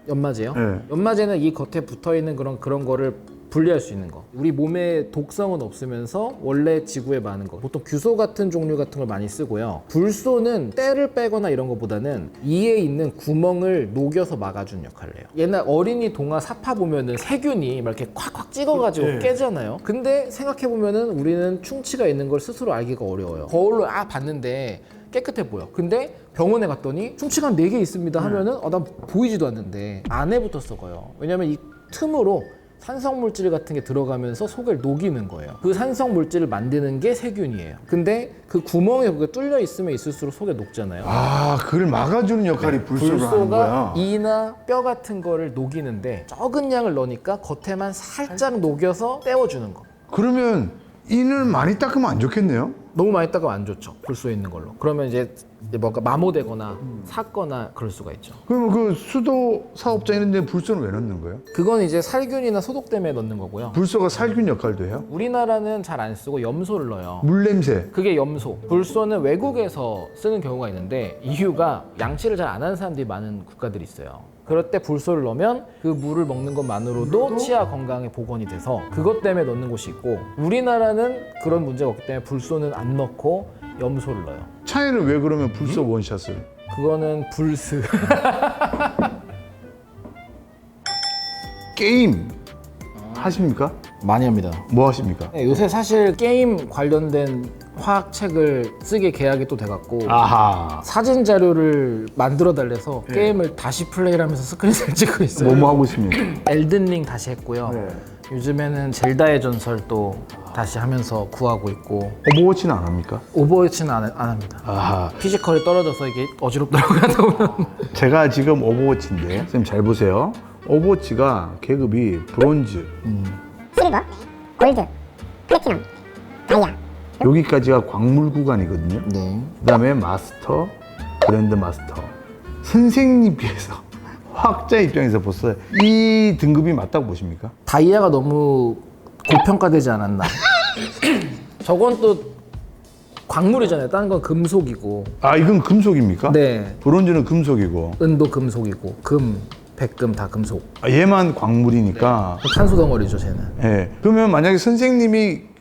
연마제요? 예. 연마제는 이 겉에 붙어있는 그런 거를 분리할 수 있는 거. 우리 몸에 독성은 없으면서 원래 지구에 많은 거. 보통 규소 같은 종류 같은 걸 많이 쓰고요. 불소는 때를 빼거나 이런 거보다는 이에 있는 구멍을 녹여서 막아주는 역할을 해요. 옛날 어린이 동화 사파 보면은 세균이 막 이렇게 콱콱 찍어가지고 깨잖아요. 근데 생각해보면은 우리는 충치가 있는 걸 스스로 알기가 어려워요. 거울로 봤는데 깨끗해 보여. 근데 병원에 갔더니 충치가 한 4개 있습니다 하면은 난 보이지도 않는데 안에부터 썩어요. 왜냐면 이 틈으로 산성 물질 같은 게 들어가면서 속을 녹이는 거예요. 그 산성 물질을 만드는 게 세균이에요. 근데 그 구멍에 그게 뚫려 있으면 있을수록 속에 녹잖아요. 아, 그걸 막아주는 역할이 불소가 하는 거야. 불소가 이나 뼈 같은 거를 녹이는데 적은 양을 넣으니까 겉에만 살짝 녹여서 떼어주는 거. 그러면 이는 많이 닦으면 안 좋겠네요? 너무 많이 닦으면 안 좋죠. 불소에 있는 걸로. 그러면 이제 뭔가 마모되거나 삭거나 그럴 수가 있죠. 그러면 그 수도 사업자 이런 데 불소는 왜 넣는 거예요? 그건 이제 살균이나 소독 때문에 넣는 거고요. 불소가 살균 역할도 해요? 우리나라는 잘 안 쓰고 염소를 넣어요. 물 냄새. 그게 염소. 불소는 외국에서 쓰는 경우가 있는데 이유가 양치를 잘 안 하는 사람들이 많은 국가들이 있어요. 그럴 때 불소를 넣으면 그 물을 먹는 것만으로도 치아 건강에 복원이 돼서 그것 때문에 넣는 곳이 있고 우리나라는 그런 문제가 없기 때문에 불소는 안 넣고 염소를 넣어요. 차이는 왜 그러면 불소 원샷을? 그거는 불스. 게임 하십니까? 많이 합니다. 뭐 하십니까? 네, 요새 사실 게임 관련된 화학책을 쓰게 계약이 또 돼갖고 아하. 사진 자료를 만들어 달래서 게임을 다시 플레이를 하면서 스크린을 찍고 있어요. 뭐뭐 하고 있습니까? 엘든링 다시 했고요. 네. 요즘에는 젤다의 전설 또 다시 하면서 구하고 있고. 오버워치는 안 합니까? 오버워치는 안 합니다. 아하. 피지컬이 떨어져서 이게 어지럽더라고요. 하다 보면. 제가 지금 오버워치인데 선생님 잘 보세요. 오버워치가 계급이 브론즈 실버, 골드, 플래티넘, 다이아. 여기까지가 광물 구간이거든요. 네. 그다음에 마스터, 그랜드 마스터. 선생님께서 화학자 입장에서 보세요. 이 등급이 맞다고 보십니까? 다이아가 너무 고평가되지 않았나. 저건 또 광물이잖아요. 다른 건 금속이고. 아 이건 금속입니까? 네. 브론즈는 금속이고 은도 금속이고 금, 백금 다 금속. 아, 얘만 광물이니까. 탄소 덩어리죠, 쟤는. 예. 그러면 만약에 선생님이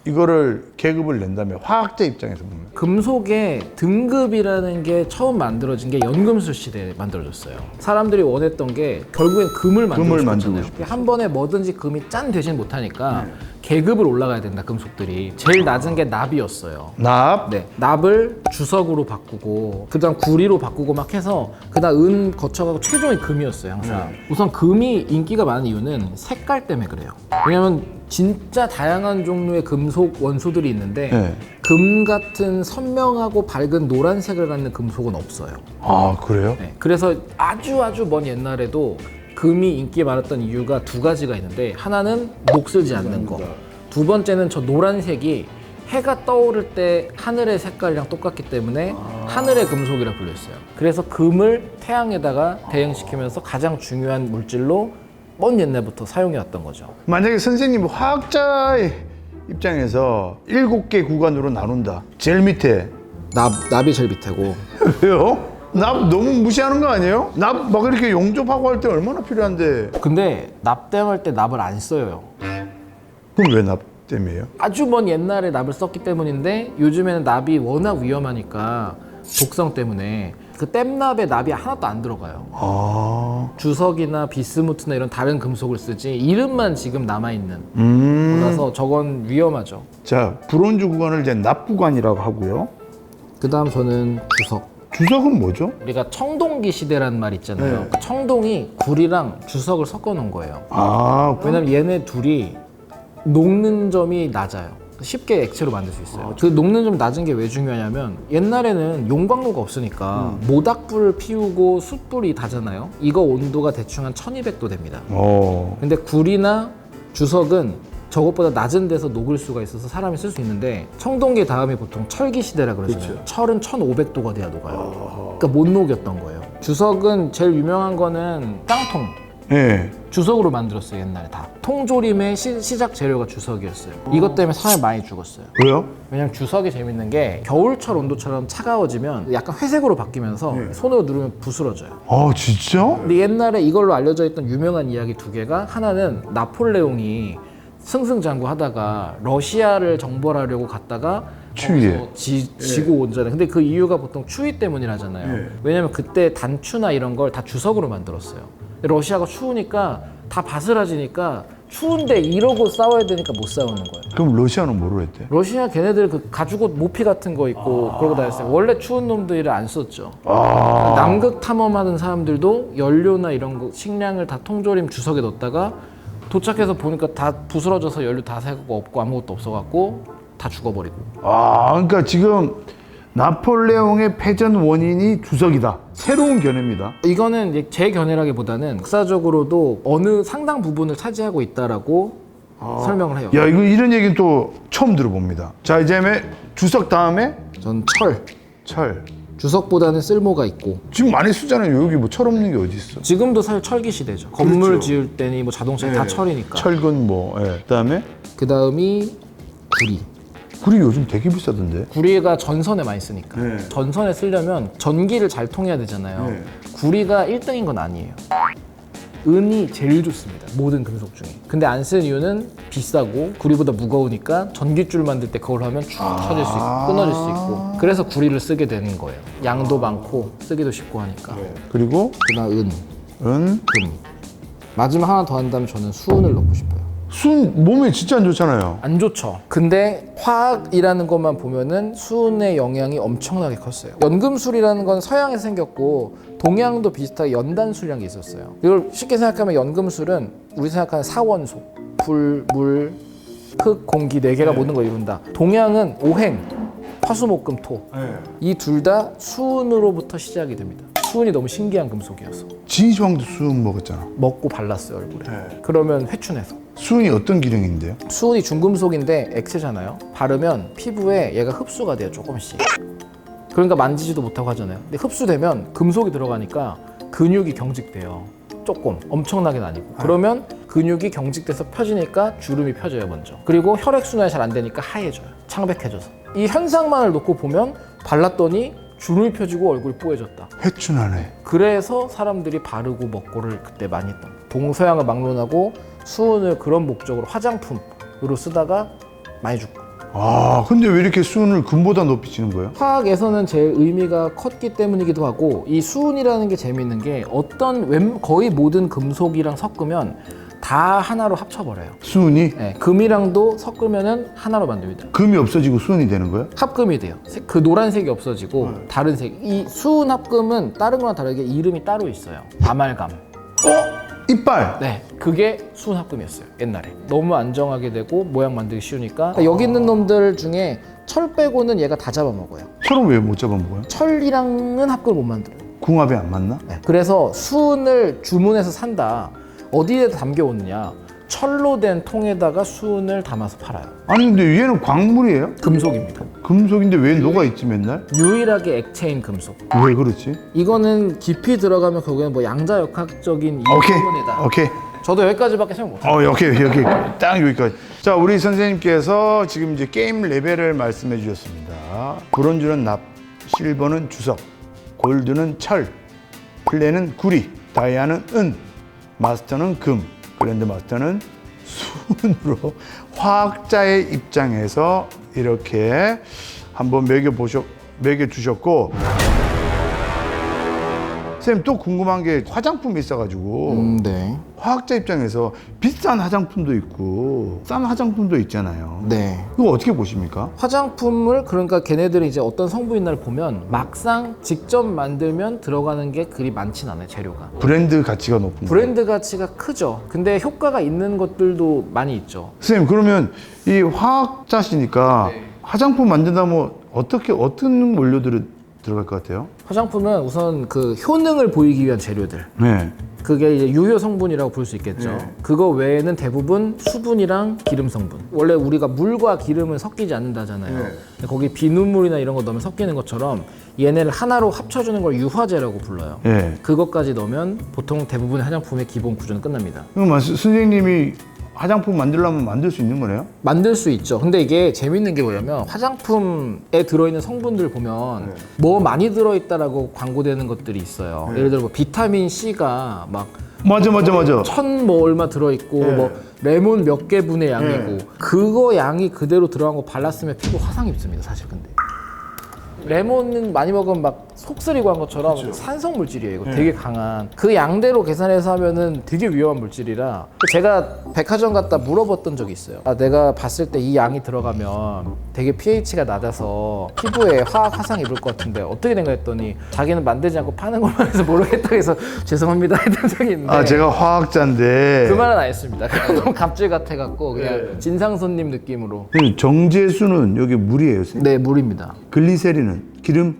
이거를 계급을 낸다면 화학자 입장에서 보면 금속의 등급이라는 게 처음 만들어진 게 연금술 시대에 만들어졌어요. 사람들이 원했던 게 결국엔 금을 만들고 싶었잖아요. 한 번에 뭐든지 금이 짠 되진 못하니까 계급을 올라가야 된다, 금속들이. 제일 낮은 게 납이었어요. 납, 네, 납을 주석으로 바꾸고 그다음 구리로 바꾸고 막 해서 그다음 은 거쳐가고 최종이 금이었어요, 항상. 우선 금이 인기가 많은 이유는 색깔 때문에 그래요. 왜냐면 진짜 다양한 종류의 금속 원소들이 있는데 네. 금 같은 선명하고 밝은 노란색을 갖는 금속은 없어요. 아 그래요? 네, 그래서 아주 먼 옛날에도 금이 인기 많았던 이유가 두 가지가 있는데, 하나는 녹슬지 않는 거, 두 번째는 저 노란색이 해가 떠오를 때 하늘의 색깔이랑 똑같기 때문에 하늘의 금속이라 불렸어요. 그래서 금을 태양에다가 대응시키면서 가장 중요한 물질로 먼 옛날부터 사용해왔던 거죠. 만약에 선생님 화학자의 입장에서 7개 구간으로 나눈다. 제일 밑에 납이 제일 밑에고. 왜요? 납 너무 무시하는 거 아니에요? 납 막 이렇게 용접하고 할 때 얼마나 필요한데. 근데 납땜할 때 납을 안 써요. 그럼 왜 납 때문에요? 아주 먼 옛날에 납을 썼기 때문인데 요즘에는 납이 워낙 위험하니까 독성 때문에 그 땜납에 납이 하나도 안 들어가요. 아, 주석이나 비스무트나 이런 다른 금속을 쓰지 이름만 지금 남아있는 거라서 저건 위험하죠. 자 브론즈 구간을 이제 납 구간이라고 하고요. 그 다음 저는 주석. 주석은 뭐죠? 우리가 청동기 시대라는 말 있잖아요. 네. 그 청동이 구리랑 주석을 섞어 놓은 거예요. 아, 왜냐면 얘네 둘이 녹는 점이 낮아요. 쉽게 액체로 만들 수 있어요. 그 녹는 점 낮은 게 왜 중요하냐면 옛날에는 용광로가 없으니까 모닥불을 피우고 숯불이 다잖아요. 이거 온도가 대충 한 1200도 됩니다. 근데 구리나 주석은 저것보다 낮은 데서 녹을 수가 있어서 사람이 쓸 수 있는데, 청동기 다음에 보통 철기 시대라 그러잖아요. 철은 1500도가 돼야 녹아요. 그러니까 못 녹였던 거예요. 주석은 제일 유명한 거는 깡통. 예. 주석으로 만들었어요, 옛날에 다. 통조림의 시작 재료가 주석이었어요. 이것 때문에 사람이 많이 죽었어요. 왜요? 왜냐면 주석이 재밌는 게 겨울철 온도처럼 차가워지면 약간 회색으로 바뀌면서 손으로 누르면 부스러져요. 아 진짜? 근데 옛날에 이걸로 알려져 있던 유명한 이야기 두 개가, 하나는 나폴레옹이 승승장구하다가 러시아를 정벌하려고 갔다가 추위에. 거기서 지고 온잖아요. 근데 그 이유가 보통 추위 때문이라잖아요. 왜냐면 그때 단추나 이런 걸 다 주석으로 만들었어요. 러시아가 추우니까 다 바스라지니까 추운데 이러고 싸워야 되니까 못 싸우는 거예요. 그럼 러시아는 뭐로 했대? 러시아 걔네들 그 가죽옷 모피 같은 거 입고 그러고 다녔어요. 원래 추운 놈들을 안 썼죠. 남극 탐험하는 사람들도 연료나 이런 거 식량을 다 통조림 주석에 넣었다가 도착해서 보니까 다 부스러져서 연료 다 새고 없고 아무것도 없어갖고 다 죽어버리고. 아 그러니까 지금 나폴레옹의 패전 원인이 주석이다. 새로운 견해입니다. 이거는 이제 제 견해라기보다는 역사적으로도 어느 상당 부분을 차지하고 있다라고 설명을 해요. 야 이거 이런 얘기는 또 처음 들어봅니다. 자 이제 주석 다음에 전 철. 철. 주석보다는 쓸모가 있고. 지금 많이 쓰잖아요. 여기 뭐 철 없는 게 어디 있어? 지금도 사실 철기 시대죠. 건물 지을 때니 뭐 자동차 다 철이니까. 철근 뭐. 예. 그다음에 그 다음이 구리. 구리 요즘 되게 비싸던데. 구리가 전선에 많이 쓰니까. 네. 전선에 쓰려면 전기를 잘 통해야 되잖아요. 네. 구리가 1등인 건 아니에요. 은이 제일 좋습니다. 모든 금속 중에. 근데 안 쓰는 이유는 비싸고 구리보다 무거우니까 전기줄 만들 때 그걸 하면 쭉 터질 수 있고 끊어질 수 있고. 그래서 구리를 쓰게 되는 거예요. 양도 많고 쓰기도 쉽고 하니까. 그리고 그다음 은, 은, 금. 마지막 하나 더 한다면 저는 수은을 넣고 싶어요. 수은 몸에 진짜 안 좋잖아요. 안 좋죠. 근데 화학이라는 것만 보면은 수은의 영향이 엄청나게 컸어요. 연금술이라는 건 서양에서 생겼고 동양도 비슷하게 연단술이라는 게 있었어요. 이걸 쉽게 생각하면 연금술은 우리 생각하는 사원소, 불, 물, 흙, 공기 4개가 모든 걸 이룬다. 동양은 오행, 화수목금 토. 이 둘 다 수은으로부터 시작이 됩니다. 수은이 너무 신기한 금속이어서 진시황도 수은 먹었잖아. 먹고 발랐어요 얼굴에. 그러면 회춘해서. 수은이 어떤 기능인데요? 수은이 중금속인데 액체잖아요. 바르면 피부에 얘가 흡수가 돼요 조금씩. 그러니까 만지지도 못하고 하잖아요. 근데 흡수되면 금속이 들어가니까 근육이 경직돼요. 조금 엄청나게는 아니고. 그러면 근육이 경직돼서 펴지니까 주름이 펴져요 먼저. 그리고 혈액순환이 잘 안 되니까 하얘져요. 창백해져서. 이 현상만을 놓고 보면 발랐더니 주름이 펴지고 얼굴이 뽀얘졌다. 회춘하네. 그래서 사람들이 바르고 먹고를 그때 많이 했던 거예요. 동서양을 막론하고 수은을 그런 목적으로 화장품으로 쓰다가 많이 죽고. 아, 근데 왜 이렇게 수은을 금보다 높이 치는 거예요? 화학에서는 제일 의미가 컸기 때문이기도 하고 이 수은이라는 게 재미있는 게 거의 모든 금속이랑 섞으면 다 하나로 합쳐버려요. 수은이? 네, 금이랑도 섞으면은 하나로 만듭니다. 금이 없어지고 수은이 되는 거예요? 합금이 돼요. 그 노란색이 없어지고 다른 색. 이 수은 합금은 다른 거랑 다르게 이름이 따로 있어요. 아말감. 이빨! 네, 그게 수은 합금이었어요. 옛날에. 너무 안정하게 되고 모양 만들기 쉬우니까 여기 있는 놈들 중에 철 빼고는 얘가 다 잡아먹어요. 철은 왜 못 잡아먹어요? 철이랑은 합금을 못 만들어요. 궁합이 안 맞나? 네, 그래서 수은을 주문해서 산다. 어디에 담겨오느냐? 철로 된 통에다가 수은을 담아서 팔아요. 아니 근데 얘는 광물이에요? 금속입니다. 금속인데 왜 녹아있지 맨날? 유일하게 액체인 금속. 왜 그렇지? 이거는 깊이 들어가면 결국엔 뭐 양자역학적인 이유 오케이 때문이다. 오케이 저도 여기까지밖에 생각 못해요. 오케이 딱 여기까지. 자, 우리 선생님께서 지금 이제 게임 레벨을 말씀해 주셨습니다. 브론즈는 납, 실버는 주석, 골드는 철, 플레는 구리, 다이아는 은, 마스터는 금, 그랜드 마스터는 수은으로 화학자의 입장에서 이렇게 한번 매겨주셨고, 선생님 또 궁금한 게 화장품이 있어가지고 네. 화학자 입장에서 비싼 화장품도 있고 싼 화장품도 있잖아요. 네. 이거 어떻게 보십니까? 화장품을 그러니까 걔네들이 이제 어떤 성분이나를 보면 막상 직접 만들면 들어가는 게 그리 많진 않아요, 재료가. 브랜드 가치가 높은 거예요. 브랜드 가치가 크죠. 근데 효과가 있는 것들도 많이 있죠. 선생님, 그러면 이 화학자시니까 화장품 만든다면 어떤 원료들이 들어갈 것 같아요? 화장품은 우선 그 효능을 보이기 위한 재료들. 네. 그게 이제 유효 성분이라고 볼 수 있겠죠. 그거 외에는 대부분 수분이랑 기름 성분. 원래 우리가 물과 기름은 섞이지 않는다잖아요. 근데 거기 비눗물이나 이런 거 넣으면 섞이는 것처럼 얘네를 하나로 합쳐주는 걸 유화제라고 불러요. 네. 그것까지 넣으면 보통 대부분의 화장품의 기본 구조는 끝납니다. 그럼 선생님이 화장품 만들려면 만들 수 있는 거네요? 만들 수 있죠. 근데 이게 재밌는 게 뭐냐면 화장품에 들어있는 성분들 보면 뭐 많이 들어있다라고 광고되는 것들이 있어요. 예를 들어 뭐 비타민 C가 막 맞아. 1000 뭐 얼마 들어있고 뭐 레몬 몇 개분의 양이고 그거 양이 그대로 들어간 거 발랐으면 피부 화상 입습니다. 사실 근데 레몬은 많이 먹으면 막 속쓰리고 한 것처럼 산성 물질이에요. 이거 되게 강한. 그 양대로 계산해서 하면은 되게 위험한 물질이라 제가 백화점 갔다 물어봤던 적이 있어요. 아, 내가 봤을 때 이 양이 들어가면 되게 pH가 낮아서 피부에 화학 화상 입을 것 같은데 어떻게 된가 했더니 자기는 만들지 않고 파는 것만 해서 모르겠다 해서 죄송합니다 했던 적이 있는데 아, 제가 화학자인데 그 말은 안 했습니다. 너무 갑질 같아갖고 그냥 진상 손님 느낌으로. 정제수는 여기 물이에요, 선생님? 네, 물입니다. 글리세린은 기름?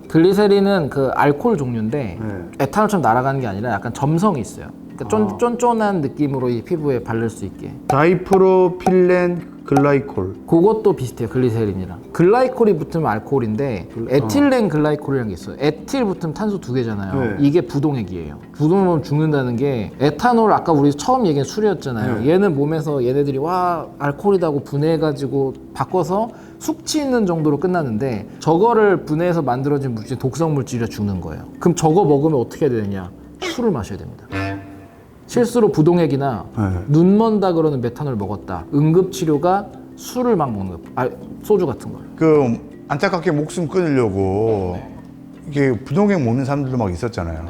글리세린은 그 알코올 종류인데 에탄올처럼 날아가는 게 아니라 약간 점성이 있어요. 그러니까 쫀쫀한 느낌으로 이 피부에 바를 수 있게. 다이프로필렌 글라이콜. 그것도 비슷해요, 글리세린이랑. 글라이콜이 붙으면 알코올인데 에틸렌 글라이콜이라는 게 있어요. 에틸 붙으면 탄소 2개잖아요. 이게 부동액이에요. 부동액은 죽는다는 게 에탄올 아까 우리 처음 얘기한 술이었잖아요. 얘는 몸에서 얘네들이 와 알코올이다고 분해해가지고 바꿔서 숙취 있는 정도로 끝나는데 저거를 분해해서 만들어진 물질 독성 물질이라 죽는 거예요. 그럼 저거 먹으면 어떻게 해야 되느냐? 술을 마셔야 됩니다. 실수로 부동액이나 눈 먼다 그러는 메탄올 먹었다. 응급치료가 술을 막 먹는 거예요. 소주 같은 걸. 그 안타깝게 목숨 끊으려고 이게 부동액 먹는 사람들도 막 있었잖아요.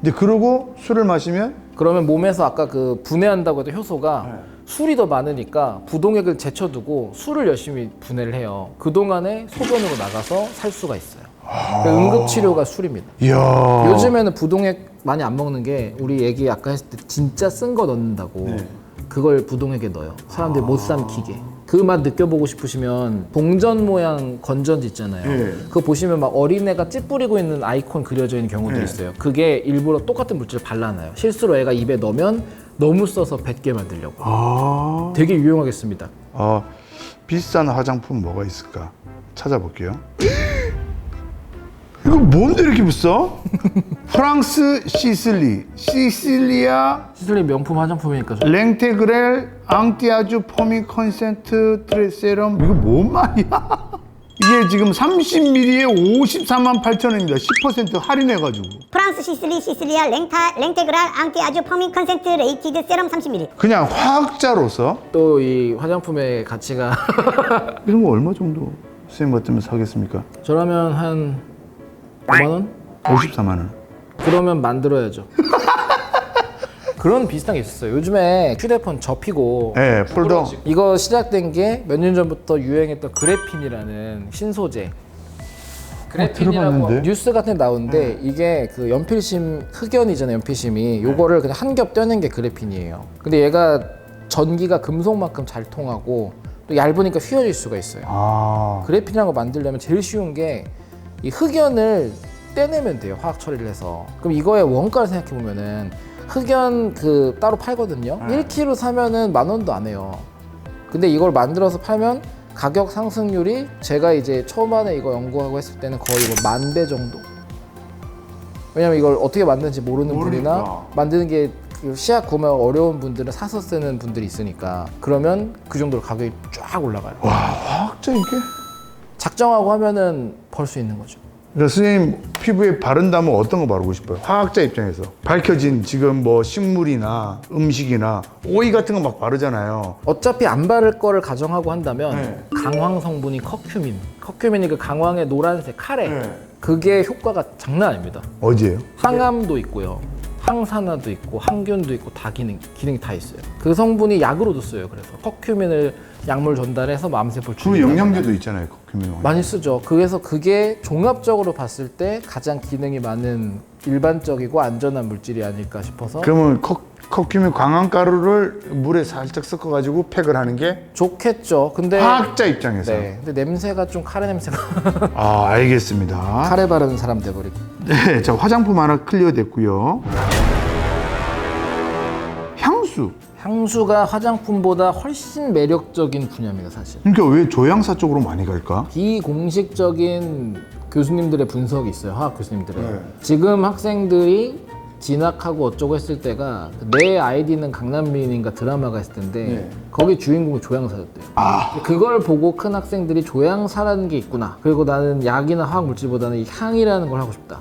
근데 그러고 술을 마시면 그러면 몸에서 아까 그 분해한다고 했던 효소가 술이 더 많으니까 부동액을 제쳐두고 술을 열심히 분해를 해요. 그동안에 소변으로 나가서 살 수가 있어요. 그러니까 응급치료가 술입니다. 이야. 요즘에는 부동액 많이 안 먹는 게 우리 얘기 아까 했을 때 진짜 쓴 거 넣는다고 그걸 부동액에 넣어요. 사람들이 못 삼키게. 그 맛 느껴보고 싶으시면 동전 모양 건전지 있잖아요. 그거 보시면 막 어린애가 찌 뿌리고 있는 아이콘 그려져 있는 경우도 있어요. 그게 일부러 똑같은 물질을 발라놔요. 실수로 애가 입에 넣으면 너무 써서 뱉게 만들려고. 되게 유용하겠습니다. 비싼 화장품 뭐가 있을까? 찾아볼게요. 이거 뭔데 이렇게 비싸? 프랑스 시실리아 시슬리 명품 화장품이니까 좀. 랭테그렐 앙티아주 포밍 컨센트 트레세럼. 이거 뭔 말이야? 이게 지금 30ml에 54만 8천원입니다. 10% 할인해가지고. 프랑스 시리아 랭테그랄 앙티아주 퍼밍 컨센트 레이티드 세럼 30ml. 그냥 화학자로서 또 이 화장품의 가치가 이런 거 얼마 정도 선생님 같으면 사겠습니까? 저라면 한 5만 원? 54만 원. 그러면 만들어야죠. 그런 비슷한 게 있었어요. 요즘에 휴대폰 접히고 네, 폴더. 이거 시작된 게 몇 년 전부터 유행했던 그래핀이라는 신소재. 그래핀이라고 들어봤는데? 뉴스 같은 데 나오는데 이게 그 연필심 흑연이잖아요. 연필심이 요거를 그냥 한 겹 떼는 게 그래핀이에요. 근데 얘가 전기가 금속만큼 잘 통하고 또 얇으니까 휘어질 수가 있어요. 그래핀이라는 거 만들려면 제일 쉬운 게 이 흑연을 떼내면 돼요. 화학 처리를 해서. 그럼 이거의 원가를 생각해 보면은 흑연 그 따로 팔거든요. 1kg 사면은 10,000원도 안 해요. 근데 이걸 만들어서 팔면 가격 상승률이 제가 이제 초반에 이거 연구하고 했을 때는 거의 뭐 10,000배 정도. 왜냐면 이걸 어떻게 만드는지 모르는 분이나 만드는 게 시약 구매가 어려운 분들은 사서 쓰는 분들이 있으니까 그러면 그 정도로 가격이 쫙 올라가요. 와, 화학자 이게? 작정하고 하면은 벌 수 있는 거죠. 그러니까 선생님 피부에 바른다면 어떤 거 바르고 싶어요? 화학자 입장에서 밝혀진 지금 뭐 식물이나 음식이나 오이 같은 거 막 바르잖아요. 어차피 안 바를 거를 가정하고 한다면 강황 성분이 커큐민이 그 강황의 노란색 카레 그게 효과가 장난 아닙니다. 어디예요? 항암도 있고요, 항산화도 있고 항균도 있고 다 기능이 다 있어요. 그 성분이 약으로도 써요. 그래서 커큐민을 약물 전달해서 암세포를 그 죽이는 영양제도 있잖아요. 커큐민. 많이 쓰죠. 그래서 그게 종합적으로 봤을 때 가장 기능이 많은 일반적이고 안전한 물질이 아닐까 싶어서. 그러면 커큐민 광합가루를 물에 살짝 섞어가지고 팩을 하는 게 좋겠죠. 근데 화학자 입장에서. 네. 근데 냄새가 좀 카레 냄새가 알겠습니다. 카레 바르는 사람 돼버리고. 네, 자 화장품 하나 클리어 됐고요. 향수. 향수가 화장품보다 훨씬 매력적인 분야입니다, 사실. 그러니까 왜 조향사 쪽으로 많이 갈까? 비공식적인 교수님들의 분석이 있어요, 화학 교수님들의. 지금 학생들이 진학하고 어쩌고 했을 때가 내 아이디는 강남민인가 드라마가 있을 텐데 거기 주인공이 조향사였대요. 그걸 보고 큰 학생들이 조향사라는 게 있구나. 그리고 나는 약이나 화학 물질보다는 이 향이라는 걸 하고 싶다.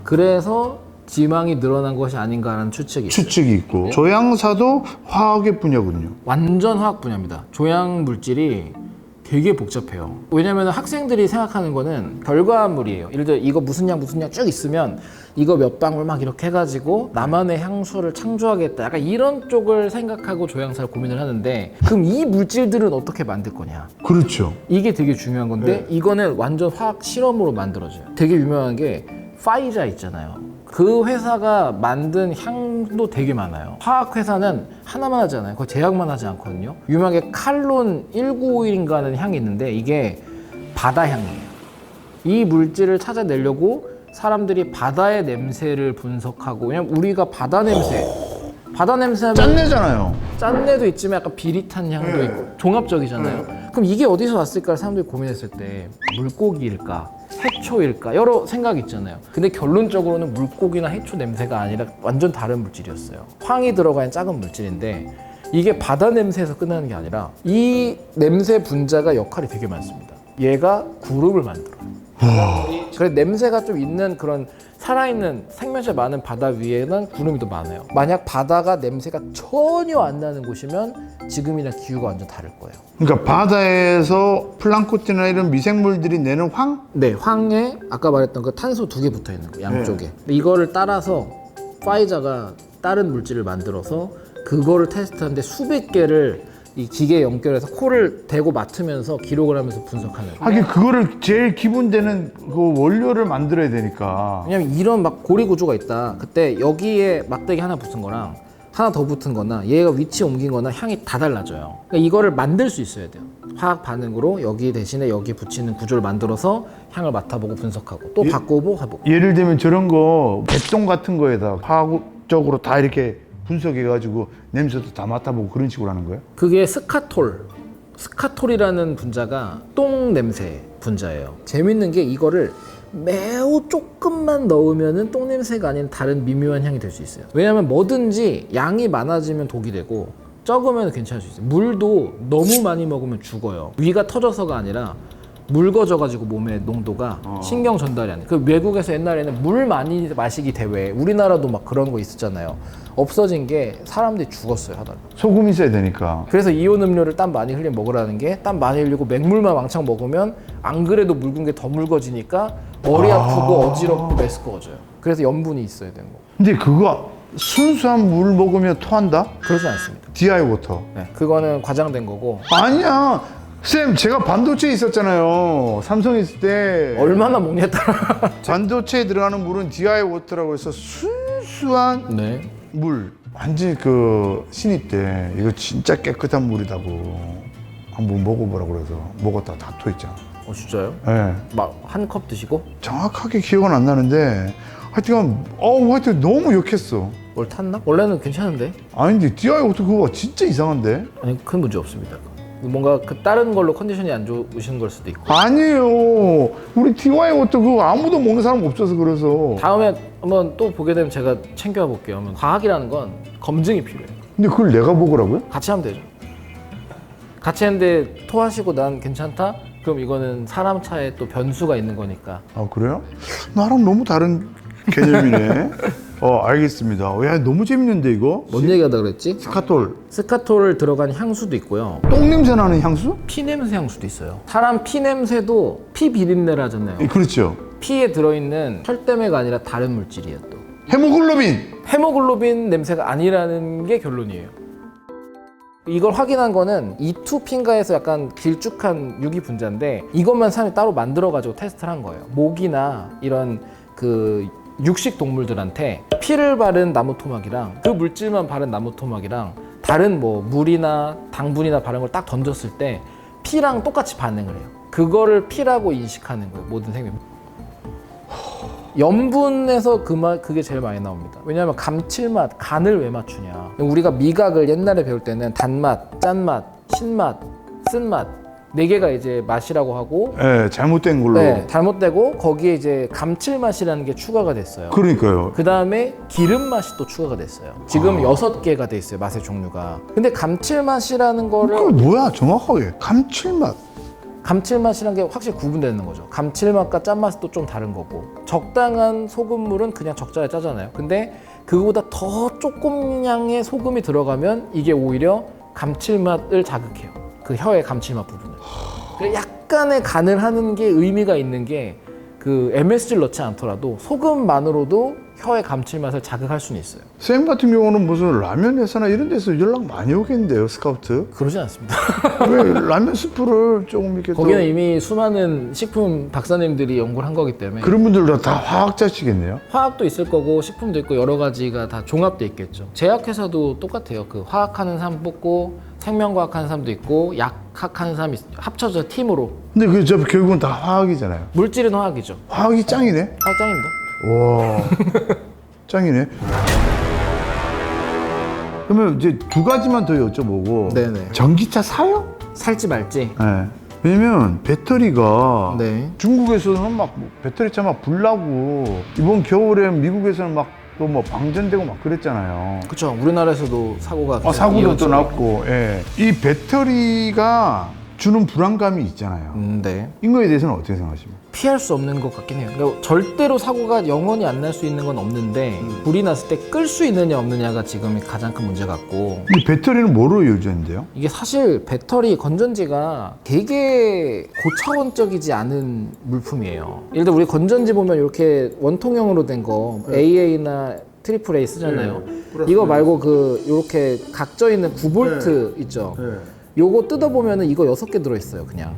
그래서 지망이 늘어난 것이 아닌가라는 추측이 있어요. 추측이 있고 조향사도 화학의 분야군요. 완전 화학 분야입니다. 조향 물질이 되게 복잡해요. 왜냐면 학생들이 생각하는 거는 결과물이에요. 예를 들어 이거 무슨 약 쭉 있으면 이거 몇 방울 막 이렇게 해가지고 나만의 향수를 창조하겠다. 약간 이런 쪽을 생각하고 조향사를 고민을 하는데 그럼 이 물질들은 어떻게 만들 거냐. 그렇죠. 이게 되게 중요한 건데 이거는 완전 화학 실험으로 만들어져요. 되게 유명한 게 파이자 있잖아요. 그 회사가 만든 향도 되게 많아요. 화학 회사는 하나만 하잖아요. 거의 제약만 하지 않거든요. 유명하게 칼론 1951인가 하는 향이 있는데 이게 바다향이에요. 이 물질을 찾아내려고 사람들이 바다의 냄새를 분석하고, 왜냐면 우리가 바다 냄새 하면 짠내잖아요. 짠내도 있지만 약간 비릿한 향도 있고 종합적이잖아요. 그럼 이게 어디서 왔을까 사람들이 고민했을 때 물고기일까? 해초일까? 여러 생각이 있잖아요. 근데 결론적으로는 물고기나 해초 냄새가 아니라 완전 다른 물질이었어요. 황이 들어가 있는 작은 물질인데 이게 바다 냄새에서 끝나는 게 아니라 이 냄새 분자가 역할이 되게 많습니다. 얘가 구름을 만들어요. 그래서 냄새가 좀 있는 그런 살아있는 생명체 많은 바다 위에는 구름이 더 많아요. 만약 바다가 냄새가 전혀 안 나는 곳이면 지금이나 기후가 완전 다를 거예요. 그러니까 바다에서 플랑크톤이나 이런 미생물들이 내는 황? 네, 황에 아까 말했던 그 탄소 2개 붙어 있는 거 양쪽에. 근데 이거를 따라서 파이자가 다른 물질을 만들어서 그거를 테스트하는데 수백 개를 이 기계에 연결해서 코를 대고 맡으면서 기록을 하면서 분석하는. 하긴 그거를 제일 기본되는 그 원료를 만들어야 되니까. 왜냐면 이런 막 고리 구조가 있다. 그때 여기에 막대기 하나 붙은 거랑 하나 더 붙은 거나 얘가 위치 옮긴 거나 향이 다 달라져요. 그러니까 이거를 만들 수 있어야 돼요. 화학 반응으로 여기 대신에 여기 붙이는 구조를 만들어서 향을 맡아보고 분석하고 또 바꾸고 하고. 예를 들면 저런 거 개똥 같은 거에다 화학적으로 다 이렇게 분석해가지고 냄새도 다 맡아보고 그런 식으로 하는 거예요? 그게 스카톨이라는 분자가 똥 냄새 분자예요. 재밌는 게 이거를 매우 조금만 넣으면은 똥 냄새가 아닌 다른 미묘한 향이 될 수 있어요. 왜냐하면 뭐든지 양이 많아지면 독이 되고 적으면 괜찮을 수 있어요. 물도 너무 많이 먹으면 죽어요. 위가 터져서가 아니라 묽어져가지고 몸의 농도가 신경 전달이 안 돼. 그 외국에서 옛날에는 물 많이 마시기 대회, 우리나라도 막 그런 거 있었잖아요. 없어진 게 사람들이 죽었어요 하다가. 소금 있어야 되니까. 그래서 이온 음료를 땀 많이 흘리면 먹으라는 게 땀 많이 흘리고 맹물만 왕창 먹으면 안 그래도 묽은 게 더 묽어지니까 머리 아프고 어지럽고 메스꺼워져요. 그래서 염분이 있어야 되는 거. 근데 그거 순수한 물 먹으면 토한다? 그러지 않습니다. DI 워터. 네, 그거는 과장된 거고. 아니야. 쌤, 제가 반도체에 있었잖아요. 삼성에 있을 때. 얼마나 먹냐에 따라. 반도체에 들어가는 물은 DI 워터라고 해서 순수한 네. 물. 완전히 그 신입 때 이거 진짜 깨끗한 물이다고 한번 먹어보라고 그래서 먹었다가 다 토했잖아. 진짜요? 예. 막 한 컵 드시고? 정확하게 기억은 안 나는데 하여튼 너무 욕했어. 뭘 탔나? 원래는 괜찮은데? 아닌데 DI 워터 그거 진짜 이상한데? 아니 큰 문제 없습니다. 뭔가 그 다른 걸로 컨디션이 안 좋으신 걸 수도 있고. 아니에요. 우리 DI 워터 그거 아무도 먹는 사람 없어서 그래서. 다음에 한번 또 보게 되면 제가 챙겨와 볼게요. 과학이라는 건 검증이 필요해요. 근데 그걸 내가 먹으라고요? 같이 하면 되죠. 같이 했는데 토하시고 난 괜찮다? 그럼 이거는 사람 차에 또 변수가 있는 거니까. 아 그래요? 나랑 너무 다른 개념이네. 알겠습니다. 야 너무 재밌는데 이거? 뭔 얘기하다 그랬지? 스카톨. 스카톨 들어간 향수도 있고요. 똥 냄새 나는 향수? 피 냄새 향수도 있어요. 사람 피 냄새도 피 비린내를 하잖아요. 예, 그렇죠. 피에 들어있는 혈대매가 아니라 다른 물질이에요 또. 헤모글로빈. 헤모글로빈 냄새가 아니라는 게 결론이에요. 이걸 확인한 거는 E2핀가에서 약간 길쭉한 유기 분자인데 이것만 사람이 따로 만들어가지고 테스트를 한 거예요. 모기나 이런 그 육식 동물들한테 피를 바른 나무 토막이랑 그 물질만 바른 나무 토막이랑 다른 뭐 물이나 당분이나 바른 걸 딱 던졌을 때 피랑 똑같이 반응을 해요. 그거를 피라고 인식하는 거예요. 모든 생명. 염분에서 그게 제일 많이 나옵니다. 왜냐하면 감칠맛, 간을 왜 맞추냐. 우리가 미각을 옛날에 배울 때는 단맛, 짠맛, 신맛, 쓴맛 4개가 이제 맛이라고 하고 예, 잘못된 걸로. 네, 잘못되고 거기에 이제 감칠맛이라는 게 추가가 됐어요. 그러니까요. 그 다음에 기름맛이 또 추가가 됐어요. 지금 6개가 돼 있어요, 맛의 종류가. 근데 감칠맛이라는 거를 그게 뭐야 정확하게? 감칠맛. 감칠맛이란 게 확실히 구분되는 거죠. 감칠맛과 짠맛도 좀 다른 거고 적당한 소금물은 그냥 적절히 짜잖아요. 근데 그거보다 더 조금 양의 소금이 들어가면 이게 오히려 감칠맛을 자극해요. 그 혀의 감칠맛 부분을. 그래서 약간의 간을 하는 게 의미가 있는 게 그 MSG를 넣지 않더라도 소금만으로도 혀의 감칠맛을 자극할 수는 있어요. 쌤 같은 경우는 무슨 라면 회사나 이런 데서 연락 많이 오겠는데요, 스카우트? 그러진 않습니다. 왜 라면 스프를 조금 이렇게 거기는 또 이미 수많은 식품 박사님들이 연구를 한 거기 때문에 그런 분들도 다 화학자시겠네요. 화학도 있을 거고 식품도 있고 여러 가지가 다 종합돼 있겠죠. 제약회사도 똑같아요. 그 화학하는 사람 뽑고 생명과학하는 사람도 있고 약학하는 사람이 합쳐져 팀으로. 근데 그 저 결국은 다 화학이잖아요. 물질은 화학이죠. 화학이 짱이네. 화학장입니다. 와, 짱이네. 그러면 이제 두 가지만 더 여쭤보고. 네네. 전기차 사요? 살지 말지. 네. 왜냐면 배터리가 네. 중국에서는 막 배터리차 막 불나고 이번 겨울에 미국에서는 막 또 뭐 방전되고 막 그랬잖아요. 그렇죠. 우리나라에서도 사고가 사고도 또 이어지고. 났고. 예. 이 배터리가 주는 불안감이 있잖아요. 네. 이거에 대해서는 어떻게 생각하십니까? 피할 수 없는 것 같긴 해요. 그러니까 절대로 사고가 영원히 안 날 수 있는 건 없는데 불이 났을 때 끌 수 있느냐 없느냐가 지금 가장 큰 문제 같고 이 배터리는 뭐로 이루어졌는데요? 이게 사실 배터리 건전지가 되게 고차원적이지 않은 물품이에요. 예를 들어 우리 건전지 보면 이렇게 원통형으로 된 거 AA나 트리플 A 쓰잖아요. 이거 말고 그 이렇게 각져 있는 9V 있죠. 요거 뜯어보면은 이거 6개 들어있어요. 그냥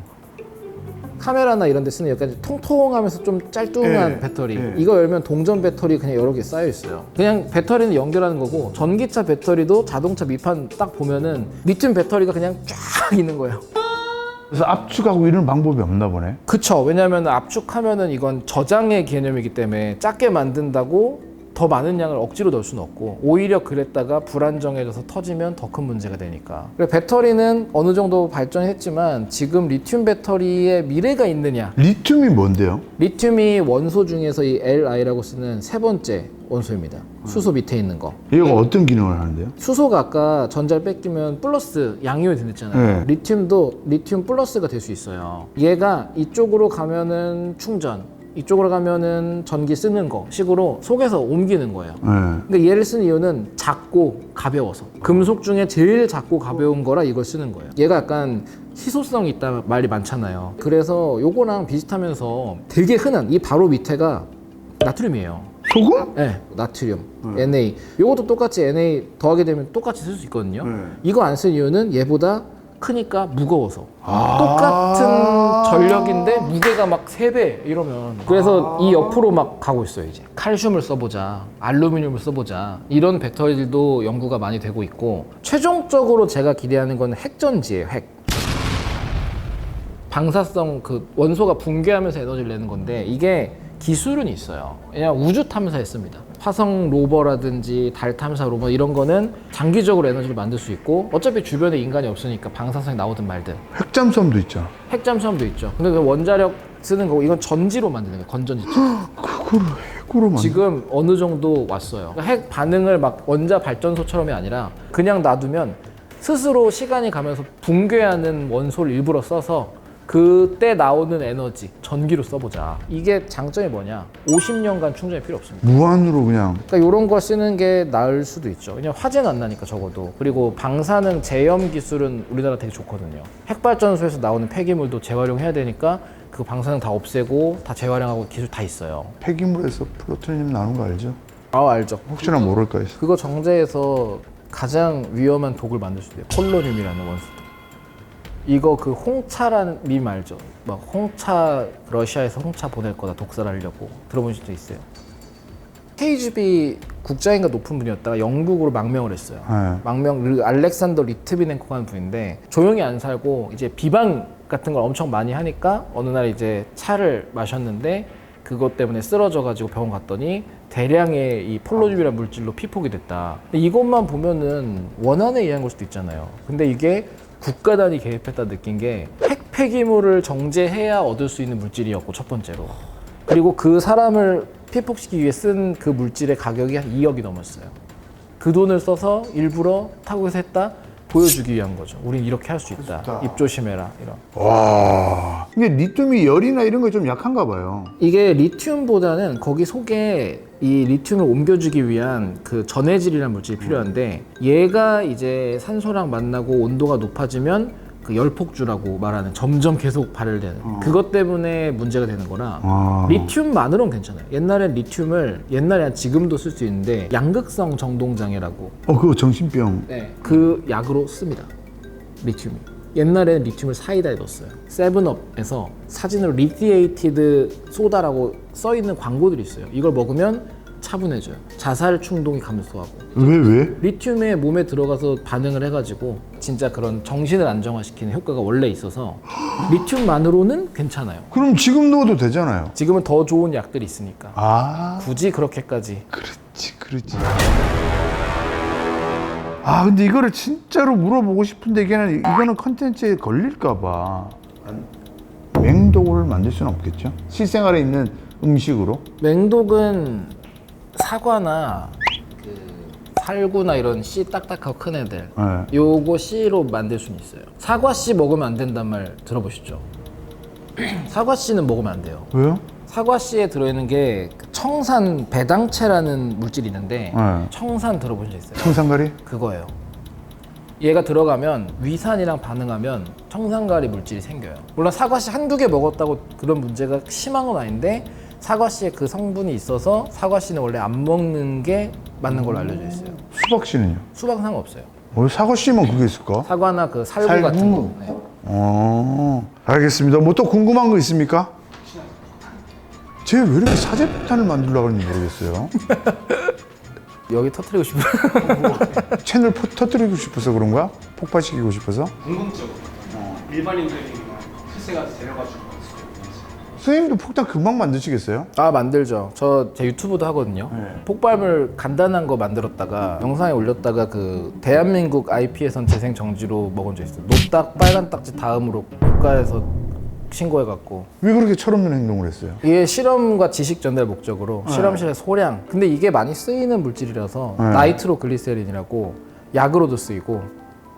카메라나 이런 데 쓰는 약간 통통하면서 좀 짤뚱한 예, 배터리. 예. 이거 열면 동전 배터리 그냥 여러 개 쌓여 있어요. 그냥 배터리는 연결하는 거고, 전기차 배터리도 자동차 밑판 딱 보면은 리튬 배터리가 그냥 쫙 있는 거예요. 그래서 압축하고 이런 방법이 없나 보네. 그쵸. 왜냐면 압축하면은 이건 저장의 개념이기 때문에 작게 만든다고 더 많은 양을 억지로 넣을 수는 없고, 오히려 그랬다가 불안정해져서 터지면 더 큰 문제가 되니까. 그리고 배터리는 어느 정도 발전했지만 지금 리튬 배터리에 미래가 있느냐. 리튬이 뭔데요? 리튬이 원소 중에서 이 Li라고 쓰는 세 번째 원소입니다. 수소 밑에 있는 거. 얘가 어떤 기능을 하는데요? 수소가 아까 전자를 뺏기면 플러스 양이온이 된댔잖아요. 네. 리튬도 리튬 플러스가 될 수 있어요. 얘가 이쪽으로 가면은 충전, 이쪽으로 가면은 전기 쓰는 거 식으로 속에서 옮기는 거예요. 네. 근데 얘를 쓴 이유는 작고 가벼워서. 금속 중에 제일 작고 가벼운 거라 이걸 쓰는 거예요. 얘가 약간 희소성이 있다 말이 많잖아요. 그래서 요거랑 비슷하면서 되게 흔한 이 바로 밑에가 나트륨이에요. 소금? 네, 나트륨, Na. 요것도 똑같이 Na 더하게 되면 똑같이 쓸 수 있거든요. 이거 안 쓴 이유는 얘보다 크니까 무거워서. 똑같은 전력인데 무게가 막 3배 이러면. 그래서 이 옆으로 막 가고 있어요. 이제 칼슘을 써보자, 알루미늄을 써보자, 이런 배터리들도 연구가 많이 되고 있고, 최종적으로 제가 기대하는 건 핵전지예요. 핵. 방사성 그 원소가 붕괴하면서 에너지를 내는 건데, 이게 기술은 있어요. 그냥 우주 탐사했습니다. 화성 로버라든지 달 탐사 로버 이런 거는 장기적으로 에너지를 만들 수 있고, 어차피 주변에 인간이 없으니까 방사성이 나오든 말든. 핵잠수함도 있잖아. 핵잠수함도 있죠. 근데 그 원자력 쓰는 거고, 이건 전지로 만드는 거예요. 건전지처럼. 그거를 핵으로 만들. 지금 어느 정도 왔어요. 그러니까 핵 반응을 막 원자 발전소처럼이 아니라 그냥 놔두면 스스로 시간이 가면서 붕괴하는 원소를 일부러 써서 그때 나오는 에너지 전기로 써보자. 이게 장점이 뭐냐? 50년간 충전이 필요 없습니다. 무한으로 그냥. 그러니까 이런 걸 쓰는 게 나을 수도 있죠. 그냥 화재는 안 나니까 적어도. 그리고 방사능 재염 기술은 우리나라 되게 좋거든요. 핵발전소에서 나오는 폐기물도 재활용해야 되니까 그 방사능 다 없애고 다 재활용하고 기술 다 있어요. 폐기물에서 플루토늄 나오는 거 알죠? 아, 알죠. 혹시나 모를까 해서. 그거 정제해서 가장 위험한 독을 만들 수도 있어요. 폴로늄이라는 원소도. 이거 그 홍차라는 밈 알죠? 막 홍차, 러시아에서 홍차 보낼 거다 독살하려고. 들어본 적도 있어요. KGB 국장인가 높은 분이었다가 영국으로 망명을 했어요. 네. 망명, 알렉산더 리트비넨코가 하는 분인데, 조용히 안 살고 이제 비방 같은 걸 엄청 많이 하니까 어느 날 이제 차를 마셨는데 그것 때문에 쓰러져가지고 병원 갔더니 대량의 이 폴로늄이라는 물질로 피폭이 됐다. 근데 이것만 보면은 원한에 의한 걸 수도 있잖아요. 근데 이게 국가 단위 개입했다 느낀 게, 핵 폐기물을 정제해야 얻을 수 있는 물질이었고, 첫 번째로. 그리고 그 사람을 피폭시키기 위해 쓴 그 물질의 가격이 한 2억이 넘었어요. 그 돈을 써서 일부러 타국에서 했다 보여주기 위한 거죠. 우린 이렇게 할 수 있다. 입 조심해라. 이런. 와. 이게 리튬이 열이나 이런 거 좀 약한가 봐요. 이게 리튬보다는 거기 속에 이 리튬을 옮겨주기 위한 그 전해질이라는 물질이 필요한데, 얘가 이제 산소랑 만나고 온도가 높아지면 그 열폭주라고 말하는, 점점 계속 발열되는 그것 때문에 문제가 되는 거라. 리튬만으로는 괜찮아요. 옛날엔 리튬을, 옛날에 지금도 쓸 수 있는데 양극성 정동장애라고, 그거 정신병. 네, 그 약으로 씁니다. 리튬이. 옛날에는 리튬을 사이다에 넣었어요. 세븐업에서 사진으로 리티에이티드 소다라고 써있는 광고들이 있어요. 이걸 먹으면 차분해져요. 자살 충동이 감소하고. 왜? 리튬에 몸에 들어가서 반응을 해가지고 진짜 그런 정신을 안정화시키는 효과가 원래 있어서 리튬만으로는 괜찮아요. 그럼 지금 넣어도 되잖아요. 지금은 더 좋은 약들이 있으니까. 아, 굳이 그렇게까지. 그렇지. 아, 근데 이거를 진짜로 물어보고 싶은데, 이거는 컨텐츠에 걸릴까 봐. 맹독을 만들 수는 없겠죠? 실생활에 있는 음식으로? 맹독은 사과나 그 살구나 이런 씨 딱딱하고 큰 애들, 네. 요거 씨로 만들 수는 있어요. 사과 씨 먹으면 안 된단 말 들어보시죠? 사과 씨는 먹으면 안 돼요. 왜요? 사과 씨에 들어있는 게 청산 배당체라는 물질이 있는데, 네. 청산 들어보신 적 있어요? 청산가리? 그거예요. 얘가 들어가면 위산이랑 반응하면 청산가리 물질이 생겨요. 물론 사과씨 한두 개 먹었다고 그런 문제가 심한 건 아닌데, 사과씨에 그 성분이 있어서 사과씨는 원래 안 먹는 게 맞는 걸로 알려져 있어요. 수박씨는요? 수박 상관없어요. 사과 씨만 그게 있을까? 사과나 그 살구, 살구? 같은 거. 네. 알겠습니다. 뭐 또 궁금한 거 있습니까? 쟤 왜 이렇게 사제폭탄을 만들려고 하는지 모르겠어요. 여기 터트리고 싶어요. 채널 터뜨리고 싶어서 그런 거야? 폭발시키고 싶어서? 궁극적으로 일반인들이 실생활에서 데려가지고 선생님도 폭탄 금방 만드시겠어요? 아, 만들죠. 제 유튜브도 하거든요. 폭발물 간단한 거 만들었다가 영상에 올렸다가 그 대한민국 IP에선 재생 정지로 먹은 적 있어요. 노딱 빨간 딱지 다음으로 국가에서 신고해갖고. 왜 그렇게 철없는 행동을 했어요? 이게 실험과 지식 전달 목적으로 실험실의 소량. 근데 이게 많이 쓰이는 물질이라서 나이트로 글리세린이라고 약으로도 쓰이고.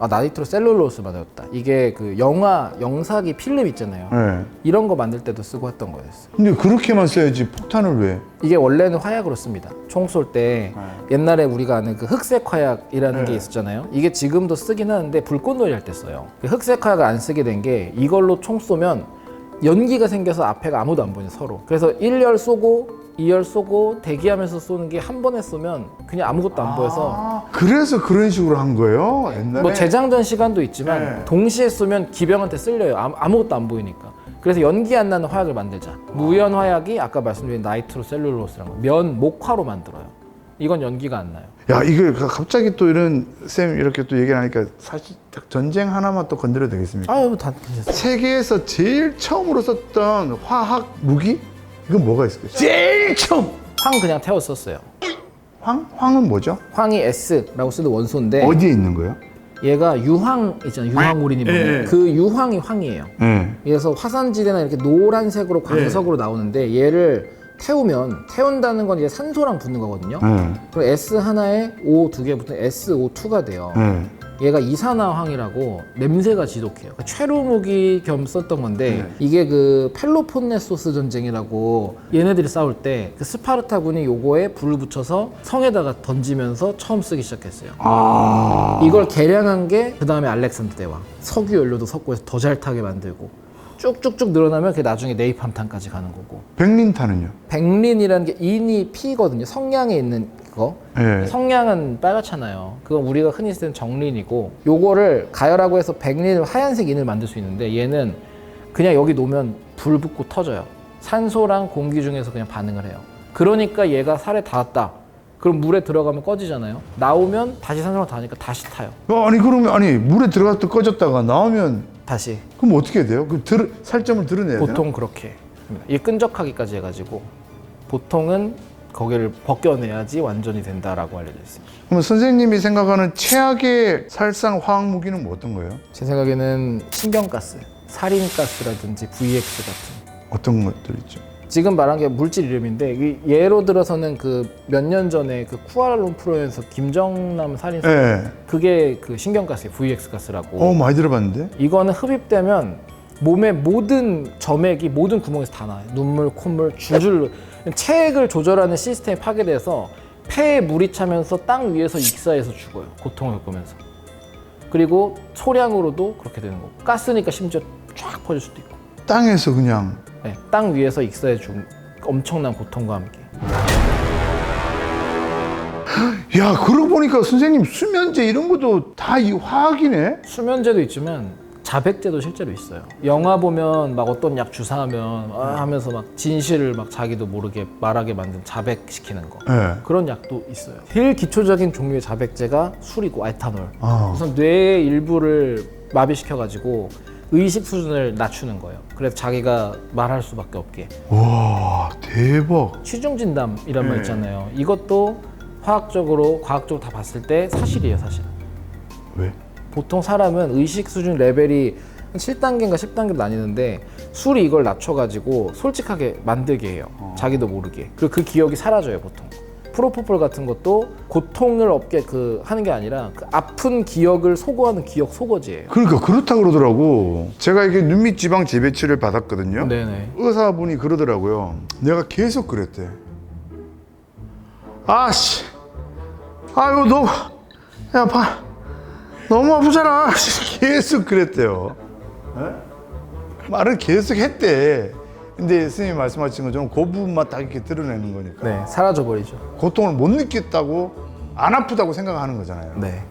나이트로 셀룰로스 만들었다. 이게 그 영사기 필름 있잖아요. 네. 이런 거 만들 때도 쓰고 했던 거였어요. 근데 그렇게만 써야지 폭탄을 왜? 이게 원래는 화약으로 씁니다. 총 쏠 때 옛날에 우리가 아는 그 흑색 화약이라는 게 있었잖아요. 이게 지금도 쓰긴 하는데 불꽃놀이 할 때 써요. 그 흑색 화약을 안 쓰게 된 게 이걸로 총 쏘면 연기가 생겨서 앞에가 아무도 안 보여 서로. 그래서 1열 쏘고 2열 쏘고 대기하면서 쏘는 게 한 번에 쏘면 그냥 아무것도 안 보여서. 그래서 그런 식으로 한 거예요? 옛날에? 뭐 재장전 시간도 있지만 네. 동시에 쏘면 기병한테 쓸려요. 아무것도 안 보이니까. 그래서 연기 안 나는 화약을 만들자. 무연 화약이 아까 말씀드린 나이트로 셀룰로스라는 거. 목화로 만들어요. 이건 연기가 안 나요. 야, 이거 갑자기 또 이런 쌤 이렇게 또 얘기를 하니까 사실 딱 전쟁 하나만 또 건드려도 되겠습니까? 아유, 다 괜찮습니다. 세계에서 제일 처음으로 썼던 화학 무기? 이건 뭐가 있을까요? 제일 처음! 황 그냥 태워 썼어요. 황은 뭐죠? 황이 S라고 쓰는 원소인데 어디에 있는 거예요? 얘가 유황 있잖아요. 유황우린이 뭐예요? 그 유황이 황이에요. 네. 그래서 화산지대나 이렇게 노란색으로 광석으로 나오는데 얘를 태운다는 건 이제 산소랑 붙는 거거든요. 그럼 S 하나에 O 두 개 붙은 SO2가 돼요. 얘가 이산화황이라고 냄새가 지독해요. 그러니까 최루 무기 겸 썼던 건데 이게 그 펠로폰네소스 전쟁이라고 얘네들이 싸울 때 그 스파르타군이 요거에 불을 붙여서 성에다가 던지면서 처음 쓰기 시작했어요. 이걸 개량한 게 그 다음에 알렉산더 대왕. 석유 연료도 섞고 해서 더 잘 타게 만들고 쭉쭉쭉 늘어나면 그게 나중에 네이팜탄까지 가는 거고. 백린탄은요? 백린이라는 게 인이 피거든요. 성냥에 있는 그거. 네. 성냥은 빨갛잖아요. 그건 우리가 흔히 쓰는 정린이고 요거를 가열하고 해서 백린을 하얀색 인을 만들 수 있는데 얘는 그냥 여기 놓으면 불 붙고 터져요. 산소랑 공기 중에서 그냥 반응을 해요. 그러니까 얘가 살에 닿았다. 그럼 물에 들어가면 꺼지잖아요. 나오면 다시 산소랑 닿으니까 다시 타요. 그러면 물에 들어갔다 꺼졌다가 나오면 다시. 그럼 어떻게 돼요? 살점을 드러내야 되나? 보통 그렇게 합니다. 이게 끈적하기까지 해가지고 보통은 거기를 벗겨내야지 완전히 된다라고 알려져 있습니다. 그럼 선생님이 생각하는 최악의 살상 화학 무기는 뭐 어떤 거예요? 제 생각에는 신경가스, 살인가스라든지 VX 같은. 어떤 것들 있죠? 지금 말한 게 물질 이름인데 예로 들어서는 그 몇 년 전에 그 쿠알라룸푸르에서 김정남 살인사 네. 그게 그 신경가스예요. VX 가스라고. 많이 들어봤는데? 이거는 흡입되면 몸의 모든 점액이 모든 구멍에서 다 나와요. 눈물, 콧물, 줄줄 체액을 조절하는 시스템이 파괴돼서 폐에 물이 차면서 땅 위에서 익사해서 죽어요. 고통을 겪으면서. 그리고 소량으로도 그렇게 되는 거고 가스니까 심지어 쫙 퍼질 수도 있고. 땅에서 그냥 네, 땅 위에서 익사해 준 엄청난 고통과 함께. 야, 그러고 보니까 선생님 수면제 이런 것도 다 이 화학이네? 수면제도 있지만 자백제도 실제로 있어요. 영화 보면 막 어떤 약 주사하면 하면서 막 진실을 막 자기도 모르게 말하게 만든 자백시키는 거. 네. 그런 약도 있어요. 제일 기초적인 종류의 자백제가 술이고 에탄올. 아. 우선 뇌의 일부를 마비시켜가지고 의식 수준을 낮추는 거예요. 그래서 자기가 말할 수밖에 없게. 와, 대박. 취중진담이란 말 있잖아요. 이것도 화학적으로, 과학적으로 다 봤을 때 사실이에요, 사실. 왜? 보통 사람은 의식 수준 레벨이 7단계인가 10단계로 나뉘는데 술이 이걸 낮춰가지고 솔직하게 만들게 해요. 자기도 모르게. 그리고 그 기억이 사라져요, 보통. 프로포폴 같은 것도 고통을 없게 하는 게 아니라 그 아픈 기억을 소거하는 기억 소거제예요. 그러니까 그렇다 그러더라고. 제가 이게 눈밑 지방 재배치를 받았거든요. 네네. 의사분이 그러더라고요. 내가 계속 그랬대. 아씨, 아유 너무 아프잖아. 계속 그랬대요. 말을 계속 했대. 근데 스님이 말씀하신 것처럼 그 부분만 딱 이렇게 드러내는 거니까. 네, 사라져버리죠. 고통을 못 느꼈다고 안 아프다고 생각하는 거잖아요. 네.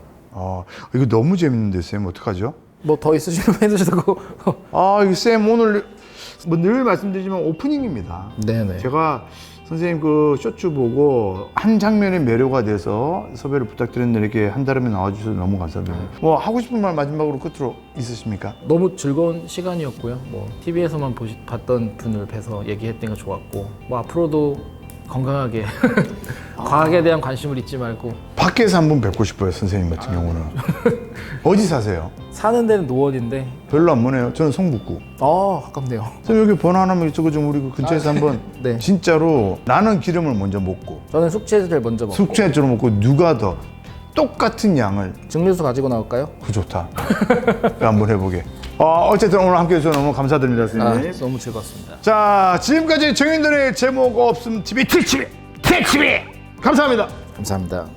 이거 너무 재밌는데 쌤 어떡하죠? 뭐 더 있으시면 해주시고. 이거 쌤 오늘 뭐 늘 말씀드리지만 오프닝입니다. 네네. 제가 선생님 그 쇼츠 보고 한 장면에 매료가 돼서 섭외를 부탁드렸는데 이렇게 한달음에 나와주셔서 너무 감사드립니다. 뭐 하고 싶은 말 마지막으로 끝으로 있으십니까? 너무 즐거운 시간이었고요. 뭐 TV에서만 봤던 분을 뵈서 얘기했던 게 좋았고, 뭐 앞으로도 건강하게 과학에 대한 관심을 잊지 말고. 밖에서 한번 뵙고 싶어요, 선생님 같은 경우는. 어디 사세요? 사는 데는 노원인데. 별로 안 머네요. 저는 성북구. 가깝네요. 선생님 여기 번호 하나만 저거 좀 우리 그 근처에서 한번 네. 진짜로 나는 기름을 먼저 먹고 저는 숙취해소제를 먼저 먹고. 숙취해주로 먹고 누가 더 똑같은 양을 증류수 가지고 나올까요? 그 좋다. 한번 해보게. 어쨌든 오늘 함께 해주셔서 너무 감사드립니다, 선생님. 너무 즐거웠습니다. 자, 지금까지 정인들의 제목 없음 TV 특집이 감사합니다. 감사합니다.